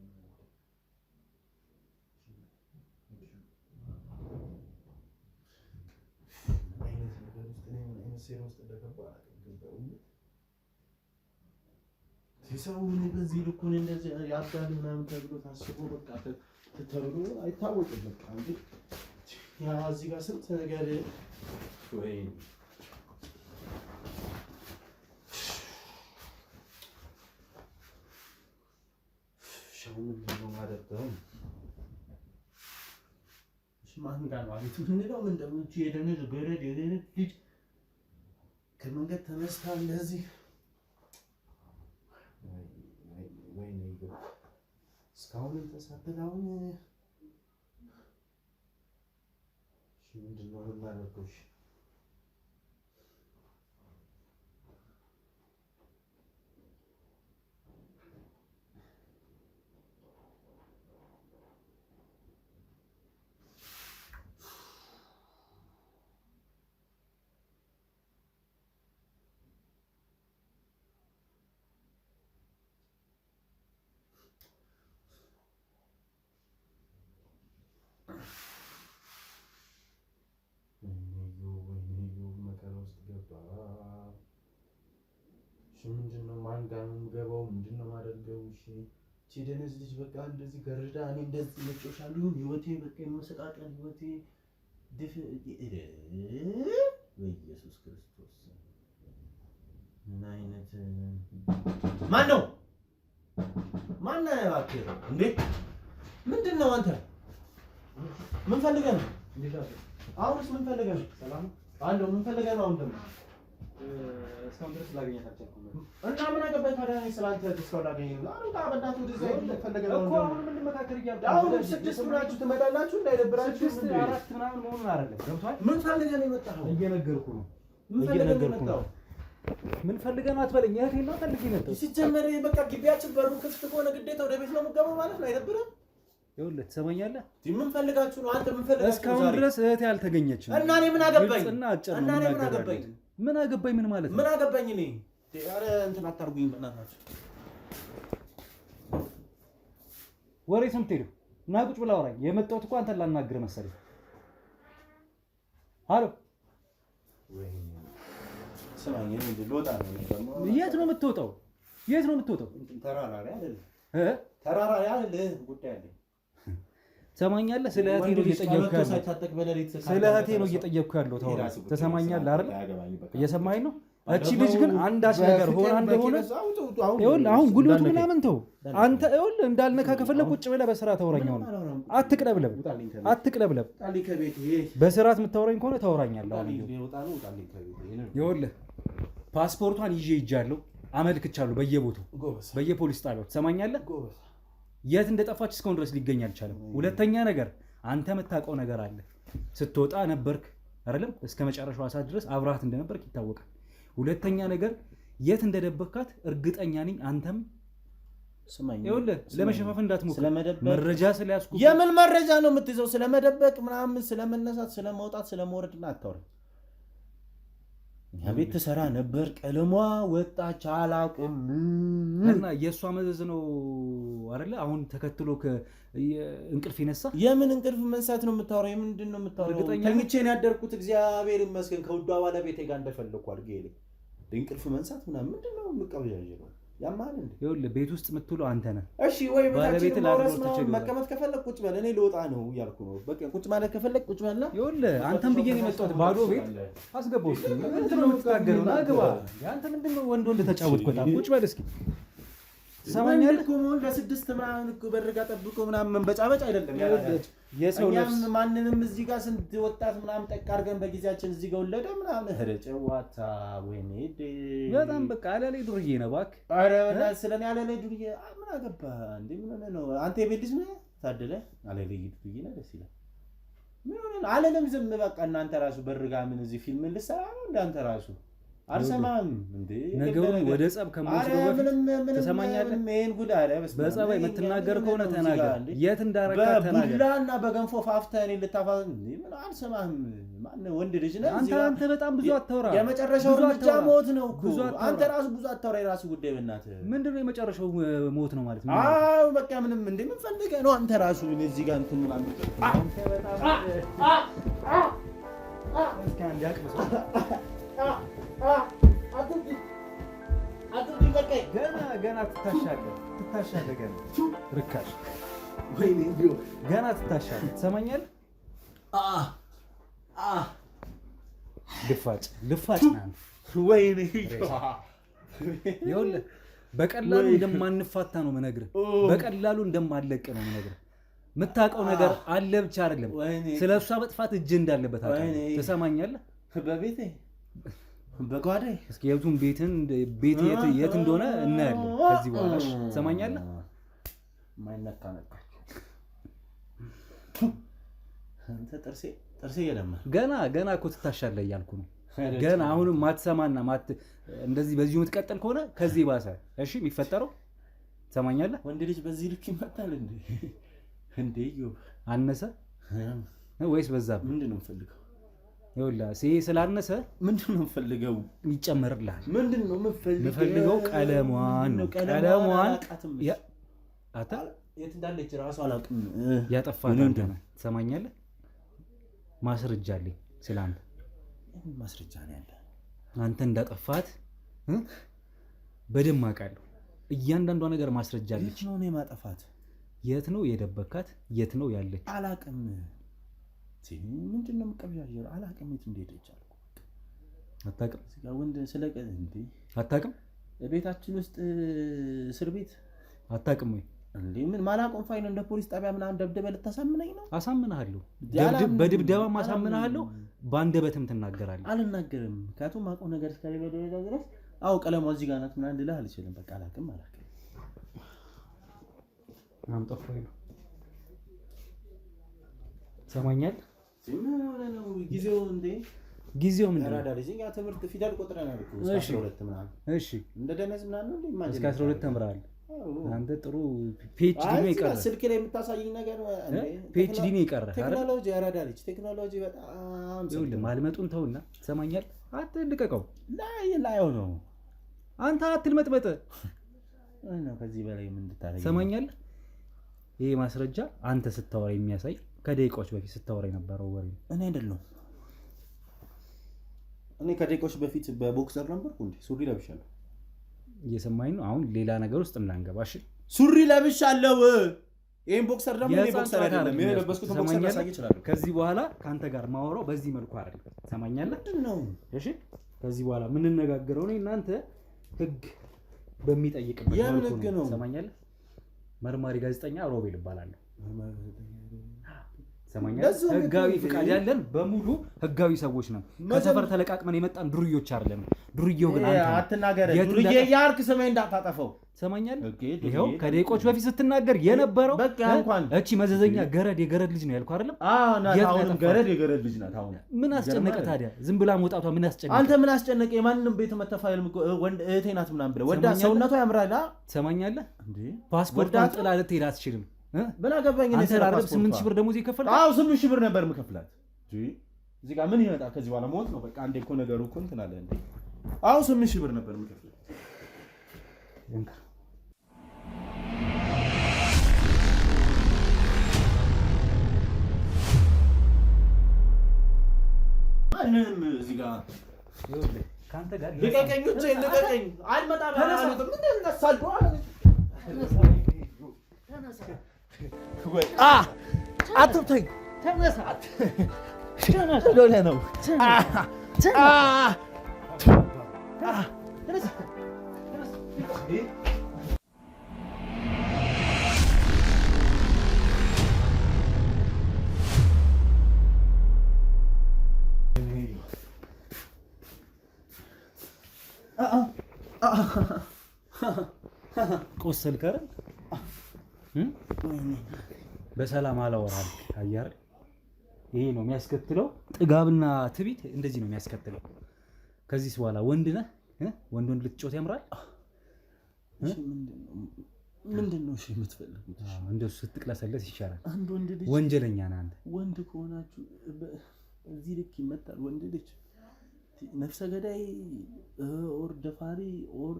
Speaker 1: አይነት ነገር ውስጥ እኔ ምን አይነት ሴራ ውስጥ እንደገባ አላውቅም። ሲሰው ምን በዚህ ልኩን እንደዚህ ያዳል ምናምን ተብሎ ታስቦ በቃ ተብሎ አይታወቅም። በቃ እንዴ ያ እዚህ ጋር ስንት ነገር ወይ ምን ነው ማደረገው? እሺ ማን ጋር ነው አቤት ምንለው ምን እንደምንጭ የደነዘ ገረድ የደረድ ልጅ ከመንገድ ተነስታ እንደዚህ ወይ ነው እስካሁን ተሳተላውን እሺ ምንድነው የማደርገው? እሺ ምንድነው ማን ጋር ነው የምገባው? ምንድነው ማደርገው? እሺ እቺ ደነዝ ልጅ በቃ እንደዚህ ገርዳ እኔ እንደዚህ ልጮሻለሁ። ህይወቴ በቃ የመሰቃቀል ህይወቴ ድፍ በኢየሱስ ክርስቶስ ምን አይነት ማን ነው እባክህ እንዴ ምንድነው አንተ ምን ፈልገህ ነው? አሁንስ ምን ፈልገህ ነው? ሰላም አለው ምን ፈልገህ ነው? አንተ እስካሁን ድረስ ላገኘት አልቻልኩም እና ምን አገባኝ ታዲያ እኔ ስላንተ እስካሁን ላገኘህ ነው? አሁን ታበዳቱ እንደዚህ ፈልገህ ነው እኮ አሁን ምን ልመካከር እያልኩ አሁን ስድስት ምናችሁ ትመጣላችሁ እንዳይደብራችሁ ስድስት አራት ምናምን መሆኑን አይደለም ገብቶሃል? ምን ፈልገህ ነው የመጣኸው? እየነገርኩህ ነው ምን ፈልገህ ነው የመጣኸው? ምን ፈልገህ ነው አትበለኝ። እህቴን ነው ፈልጌ መጣሁ። ሲጀመር በቃ ግቢያችን በሩ ክፍት ከሆነ ግዴታ ወደ ቤት ነው የምትገባው ማለት ነው። አይደብርም? ይኸውልህ ትሰማኛለህ? ምን ፈልጋችሁ ነው? አንተ ምን ፈልጋችሁ? እስካሁን ድረስ እህቴ አልተገኘችም እና እኔ ምን አገባኝ? እና እኔ ምን አገባኝ? ምን አገባኝ? ምን ማለት ነው? ምን አገባኝ እኔ? ኧረ እንትን አታርጉኝ በእናታችሁ። ወሬ ስንት ሄዱ እና ቁጭ ብላ አውራኝ። የመጣሁት እኮ አንተን ላናግርህ መሰለኝ። አሎ ስማኝ፣ እኔ ልወጣ ነው። የት ነው የምትወጣው? የት ነው የምትወጣው? ተራራ ላይ አይደል? ተራራ ላይ አይደል? ጉዳይ አለኝ።
Speaker 2: ትሰማኛለህ? ስለ እህቴ ነው እየጠየቅኩ ያለው ትሰማኛለህ አይደል? እየሰማኸኝ ነው? እቺ ልጅ ግን አንዳች ነገር ሆና እንደሆነ ይኸውልህ፣ አሁን ጉልበቱ ምናምን ተው አንተ። ይኸውልህ እንዳልነካ ከፈለግ ቁጭ ብለህ በስራ ታወራኛው ነው። አትቅለብለብ። በስርዓት የምታወራኝ ከሆነ ታወራኛለህ። አሁን ይኸውልህ ፓስፖርቷን ይዤ ሂጃለሁ፣ አመልክቻለሁ በየቦታው በየፖሊስ ጣቢያው። ትሰማኛለህ? የት እንደጠፋች እስካሁን ድረስ ሊገኝ አልቻለም። ሁለተኛ ነገር አንተ የምታውቀው ነገር አለ። ስትወጣ ነበርክ አይደለም? እስከ መጨረሻው ሰዓት ድረስ አብራት እንደነበርክ ይታወቃል። ሁለተኛ ነገር የት እንደደበካት እርግጠኛ ነኝ። አንተም ይኸውልህ ለመሸፋፈን እንዳትሞክር። መረጃ ስለያዝኩ
Speaker 1: የምን መረጃ ነው የምትይዘው? ስለመደበቅ ምናምን፣ ስለመነሳት፣ ስለመውጣት፣ ስለመውረድና አታውራም። ቤት ትሰራ ነበር፣ ቀለሟ ወጣች፣ አላውቅም።
Speaker 2: እና የእሷ መዘዝ ነው አይደለ? አሁን ተከትሎ እንቅልፍ ይነሳ።
Speaker 1: የምን እንቅልፍ መንሳት ነው የምታወራው? የምንድን ነው የምታወራው? ተኝቼ ነው ያደርኩት። እግዚአብሔር ይመስገን ከውዷ ባለቤቴ ጋር እንደፈለኩ አድርጌ እንቅልፍ መንሳት ምናምን ምንድን ነው የምቀበዣዥረው? ያማል እንዴ?
Speaker 2: ይኸውልህ ቤት ውስጥ የምትውለው አንተ ነህ።
Speaker 1: እሺ ወይ ቤታችን ማውረስ ነው። መቀመጥ ከፈለክ ቁጭ በል፣ እኔ ልወጣ ነው እያልኩ ነው። በቃ ቁጭ ማለት ከፈለክ ቁጭ በልና።
Speaker 2: ይኸውልህ አንተም ብዬ ነው የመጣሁት። ባዶ ቤት አስገባው። እስኪ ምንድን ነው የምትታገለው? ና ግባ። አንተ ምንድን ነው ወንድ ተጫወትኩ። በጣም ቁጭ በል እስኪ። ትሰማኛለህ እኮ ለስድስት ምናምን እኮ በርጋ ጠብቆ ምናምን መንበጫበጭ አይደለም ያላችሁ። የሰው ነፍስ ማንንም እዚህ ጋር ስንት ወጣት ምናምን ጠቅ አድርገን በጊዜያችን እዚህ ጋር ወለደ ምናምን። ኧረ ጨዋታ ወይኔ በጣም በቃ አለሌ ዱርዬ ነው እባክህ።
Speaker 1: ኧረ በእናትህ ስለኔ አለሌ ዱርዬ ምን አገባህ እንዴ? ምን ሆነህ ነው አንተ? የቤት ልጅ ነህ ታደለ። አለሌ ዱርዬ ነው ደስ ይላል። ምን ሆነህ ነው? አለለም ዝም በቃ። እናንተ ራሱ በርጋ ምን እዚህ ፊልም ልሰራ ነው እንዳንተ ራሱ አልሰማም እንዴ?
Speaker 2: ነገሩን ወደ ጸብ ከመውሰዱ በፊት ተሰማኛለህ።
Speaker 1: ምን ጉድ አለ።
Speaker 2: በጸባይ የምትናገር ከሆነ ተናገር። የት እንዳረጋ ተናገር።
Speaker 1: በቡላና በገንፎ ፋፍተህ እኔ ልታፋ ምን አልሰማህም። ማን ወንድ ልጅ ነህ?
Speaker 2: አንተ በጣም ብዙ አታወራ።
Speaker 1: የመጨረሻው እርምጃ ሞት ነው እኮ። አንተ ራሱ ብዙ አታወራ። የራሱ ጉዳይ በእናትህ።
Speaker 2: ምንድነው የመጨረሻው ሞት ነው ማለት ነው?
Speaker 1: አዎ በቃ ምንም እንዴ ምን ፈልገህ ነው አንተ ራሱ እዚህ ጋር እንትን ምናምን አንተ በጣም እስኪ አንድ ያቅምስ
Speaker 2: ገና ትታሻለህ ገና ርካሽ ገና ትታሻለህ። ትሰማኛለህ? ልፋጭ ናት።
Speaker 1: ወይኔ
Speaker 2: ይኸውልህ በቀላሉ እንደማንፋታ ነው የምነግርህ። በቀላሉ እንደማለቅ ነው የምነግርህ። የምታውቀው ነገር አለ ብቻ አይደለም፣ ስለ እሷ መጥፋት እጅ እንዳለበት አውቃለሁ። ትሰማኛለህ?
Speaker 1: በቤቴ በጓዴ
Speaker 2: እስኪ የቱን ቤት የት እንደሆነ እናያለን ከዚህ በኋላ። ትሰማኛለህ?
Speaker 1: ማይነካ ነካ አንተ ጥርሴ እየለማ
Speaker 2: ገና እኮ ትታሻለህ እያልኩ ነው። ገና አሁንም ማትሰማና እንደዚህ በዚሁ የምትቀጥል ከሆነ ከዚህ ባሰ እሺ የሚፈጠረው። ትሰማኛለህ?
Speaker 1: ወንድ ልጅ በዚህ ልክ ይመጣል እንዴ?
Speaker 2: አነሰ ወይስ በዛብህ?
Speaker 1: ምንድን ነው የምፈልገው?
Speaker 2: ይኸውልህ ስላነሰ
Speaker 1: ምንድን ነው የምፈልገው?
Speaker 2: ይጨመርልሃል።
Speaker 1: ምንድን ነው የምፈልገው?
Speaker 2: ቀለሟን ነው።
Speaker 1: የት እንዳለች እራሱ አላውቅም።
Speaker 2: ያጠፋት አንተ ነህ። ትሰማኛለህ? ማስረጃ አለኝ ስለአንተ።
Speaker 1: ማስረጃ ነው ያለ?
Speaker 2: አንተ እንዳጠፋት በደንብ አውቃለሁ። እያንዳንዷ ነገር ማስረጃ አለች።
Speaker 1: የት ነው እኔ ማጠፋት?
Speaker 2: የት ነው የደበካት? የት ነው ያለች?
Speaker 1: አላውቅም። ምንድን ነው የምቀብዣዥረው? አላውቅም የት እንደሄደች አልኩ።
Speaker 2: አታውቅም?
Speaker 1: ወንድ ስለቀ እንዴ?
Speaker 2: አታውቅም?
Speaker 1: ቤታችን ውስጥ እስር ቤት
Speaker 2: አታውቅም ወይ
Speaker 1: እንዴ? ምን ማላቆም ፋይል እንደ ፖሊስ ጣቢያ ምናምን ደብደበ ልታሳምነኝ ነው?
Speaker 2: አሳምንሃለሁ። በድብደባም አሳምንሃለሁ። በአንደበትም ትናገራለህ።
Speaker 1: አልናገርም። ምክንያቱም ማቆም ነገር እስከሌለ ድረስ አዎ ቀለሟ እዚህ ጋር ናት ምናምን ልልህ አልችልም። በቃ አላውቅም።
Speaker 2: አምጠፋኝ ነው። ሰማኛል።
Speaker 1: ጊዜው እንዴ?
Speaker 2: ጊዜው ምንድን ነው?
Speaker 1: አራዳ ልጅ ጋር ትምህርት ፊደል ቆጥረናል እኮ እስከ 12 ምናምን።
Speaker 2: እሺ
Speaker 1: እንደ ደነዝ ምናምን ነው እንዴ?
Speaker 2: እስከ 12 ተምረሃል አንተ። ጥሩ ፒኤችዲ ነው የቀረህ።
Speaker 1: ስልክ ላይ የምታሳይኝ ነገር እንዴ?
Speaker 2: ፒኤችዲ ነው የቀረህ።
Speaker 1: ቴክኖሎጂ አራዳ ልጅ ቴክኖሎጂ በጣም
Speaker 2: ይኸውልህ፣ ማልመጡን ተውና፣ ትሰማኛል? አትልቀቀው።
Speaker 1: ላይው ነው
Speaker 2: አንተ አትልመጥመጥ
Speaker 1: እና ከዚህ በላይ ምን እንድታረግ
Speaker 2: ትሰማኛል? ይሄ ማስረጃ አንተ ስታወራ የሚያሳይ ከደቂቃዎች በፊት ስታወራ የነበረው ወሬ
Speaker 1: እኔ አይደለሁም። እኔ ከደቂቃዎች በፊት በቦክሰር ነበርኩ እንዴ? ሱሪ ለብሻለሁ።
Speaker 2: እየሰማኝ ነው? አሁን ሌላ ነገር ውስጥ እንዳንገባ እሺ?
Speaker 1: ሱሪ ለብሻለሁ። ይሄን ቦክሰር ደግሞ እኔ ቦክሰር አይደለም የለበስኩት ቦክሰር ላሳይ ይችላል።
Speaker 2: ከዚህ በኋላ ካንተ ጋር ማወራው በዚህ መልኩ አይደለም። ሰማኛለህ?
Speaker 1: ምንድነው?
Speaker 2: እሺ ከዚህ በኋላ ምን እንነጋገረው ነው እናንተ ህግ በሚጠይቅበት መልኩ ነው። ሰማኛለህ? መርማሪ ጋዜጠኛ ሮቤል እባላለሁ። ሰማኛለህ? ህጋዊ ፍቃድ ያለን በሙሉ ህጋዊ ሰዎች ነን። ከሰፈር ተለቃቅመን የመጣን ዱርዮች አይደለም። ዱርዬው ግን አንተ
Speaker 1: አትናገር። ዱርዬ ያርክ ስሜን እንዳታጠፈው።
Speaker 2: ሰማኛለህ? ይሄው ከደቂቆች በፊት ስትናገር የነበረው
Speaker 1: በቃ እንኳን
Speaker 2: እቺ መዘዘኛ ገረድ የገረድ ልጅ ነው ያልኩህ አይደለም?
Speaker 1: አሁን ገረድ የገረድ ልጅ ናት። አሁን
Speaker 2: ምን አስጨነቀ ታዲያ? ዝም ብላ መውጣቷ ምን አስጨነቀ?
Speaker 1: አንተ ምን አስጨነቀ? የማንንም ቤት መተፋየል ወንድ እህቴ ናት ምናምን ብለህ ወዳ ሰውነቷ ያምራል።
Speaker 2: ሰማኛለህ? ፓስፖርቷን ጥላ ልትሄድ አትችልም።
Speaker 1: ምን አገባኝ?
Speaker 2: አንተ አይደለም 8000 ብር ደሞዝ ይከፈላል?
Speaker 1: አዎ 8000 ብር ነበር የምከፍላት። እዚህ ጋር ምን ይመጣ? ከዚህ በኋላ ሞት ነው በቃ። አንዴ እኮ ነገሩ እኮ እንትን አለ እንዴ። አዎ 8000 ብር ነበር የምከፍላት። ማንንም እዚህ ጋር
Speaker 2: ካንተ ጋር
Speaker 1: ልቀቀኝ፣ ልቀቀኝ። አልመጣም። ምን እንደሳልኩ አትብተኝ። ተነሳ ነው
Speaker 2: ቆሰልክ አይደል? በሰላም አላወራም። አያር ይሄ ነው የሚያስከትለው። ጥጋብና ትቢት እንደዚህ ነው የሚያስከትለው። ከዚህ በኋላ ወንድ ነህ፣ ወንድ ልትጮት ያምራል።
Speaker 1: ምንድነው እሺ የምትፈልጉት?
Speaker 2: እንደሱ ስትቅለሰለስ ይሻላል።
Speaker 1: አንድ ወንድ ልጅ
Speaker 2: ወንጀለኛ ነህ አንተ።
Speaker 1: ወንድ ከሆናችሁ እዚህ ልክ ይመጣል። ወንድ ልጅ ነፍሰ ገዳይ ኦር ደፋሪ ኦር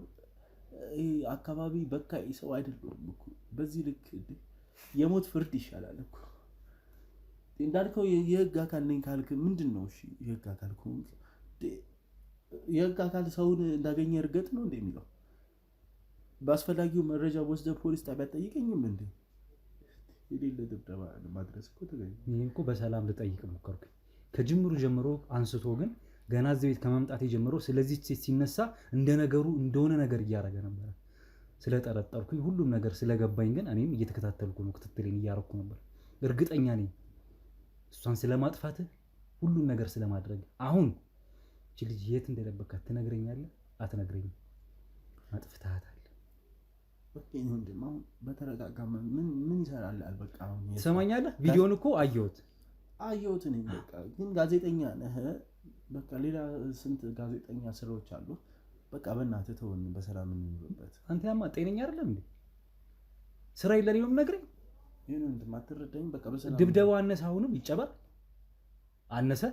Speaker 1: አካባቢ በቃይ ሰው አይደለም እኮ። በዚህ ልክ የሞት ፍርድ ይሻላል እኮ። እንዳልከው የህግ አካል ነኝ ካልክ ምንድነው? እሺ የህግ አካል ከሆንክ የህግ አካል ሰውን እንዳገኘ እርገጥ ነው እንደሚለው በአስፈላጊው መረጃ ወስደህ ፖሊስ ጣቢያ ጠይቀኝም እንዴ? የሌለ ድብደባ ማድረስ እኮ ተገኘ።
Speaker 2: ይሄ እኮ በሰላም ልጠይቅ ሞከርኩ ከጅምሩ ጀምሮ አንስቶ፣ ግን ገና እዚህ ቤት ከመምጣቴ ጀምሮ ስለዚህ ሴት ሲነሳ እንደ ነገሩ እንደሆነ ነገር እያደረገ ነበር። ስለጠረጠርኩኝ ሁሉም ነገር ስለገባኝ ግን እኔም እየተከታተልኩ ነው፣ ክትትሌን እያረኩ ነበር። እርግጠኛ ነኝ እሷን ስለማጥፋት ሁሉም ነገር ስለማድረግ። አሁን እቺ ልጅ የት እንደደበካት ትነግረኛለህ? አትነግረኝም? አጥፍታታል።
Speaker 1: በቃ ነው እንደማ በተረጋጋ ምን ይሰራል? በቃ አሁን
Speaker 2: ትሰማኛለህ? ቪዲዮን እኮ አየሁት
Speaker 1: እኔ በቃ ግን ጋዜጠኛ ነህ። በቃ ሌላ ስንት ጋዜጠኛ ስራዎች አሉ። በቃ በእናትህ ተወን፣ በሰላም እንኑርበት።
Speaker 2: አንተ ያማ ጤነኛ አይደለም እንዴ? ስራ የለኝ ነው የምነግርህ።
Speaker 1: ይሄን እንደማትረዳኝ በቃ በሰላም
Speaker 2: ድብደባው አነሰ፣ አሁንም ይጨበር አነሰ።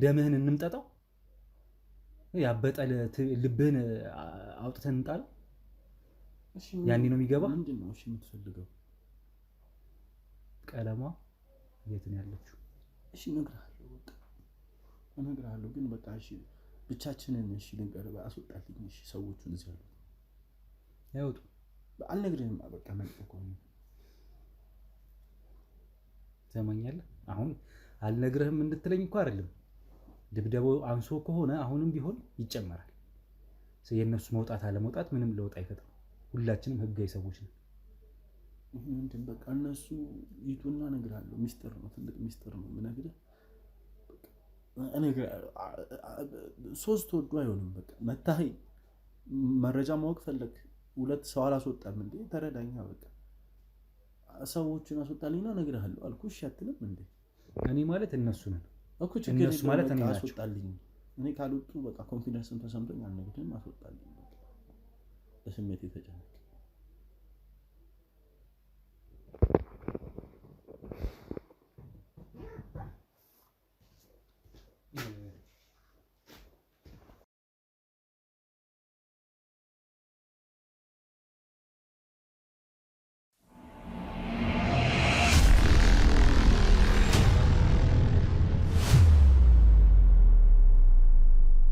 Speaker 2: ደምህን እንምጠጣው፣ ያበጠለ ልብህን አውጥተን እንጣለው።
Speaker 1: እሺ
Speaker 2: ያኔ ነው የሚገባ።
Speaker 1: ምንድነው እሺ የምትፈልገው?
Speaker 2: ቀለሟ የት ነው ያለችው?
Speaker 1: እሺ እነግርሃለሁ፣ በቃ እነግርሃለሁ። ግን በቃ እሺ ብቻችንን እሺ ልንቀርብ አስወጣልኝ። እሺ ሰዎቹን እዚህ ያሉ
Speaker 2: ያውጡ።
Speaker 1: አልነግርህም። በቃ መልቀቁ
Speaker 2: ዘመኛለህ። አሁን አልነግርህም እንድትለኝ እኮ አይደለም። ድብደባው አንሶ ከሆነ አሁንም ቢሆን ይጨመራል። የእነሱ መውጣት አለመውጣት ምንም ለውጥ አይፈጥርም። ሁላችንም ህጋዊ ሰዎች ነን።
Speaker 1: እንትን በቃ እነሱ ይቱና እነግርሃለሁ። ሚስጥር ነው፣ ትልቅ ሚስጥር ነው የምነግርህ። ሶስት ወዶ አይሆንም። በቃ መታህ መረጃ ማወቅ ፈለግ፣ ሁለት ሰው አላስወጣም እንዴ? ተረዳኛ። በቃ ሰዎችን አስወጣልኝና እነግርሃለሁ አልኩ። እሺ አትልም እንዴ?
Speaker 2: እኔ ማለት እነሱ ነን
Speaker 1: እኮ። ችግር እነሱ ማለት እኔ ናቸው። አስወጣልኝ። እኔ ካልወጡ በቃ ኮንፊደንስን ተሰምቶኝ አልነግርህም። አስወጣልኝ። በቃ በስሜት የተጨነቀ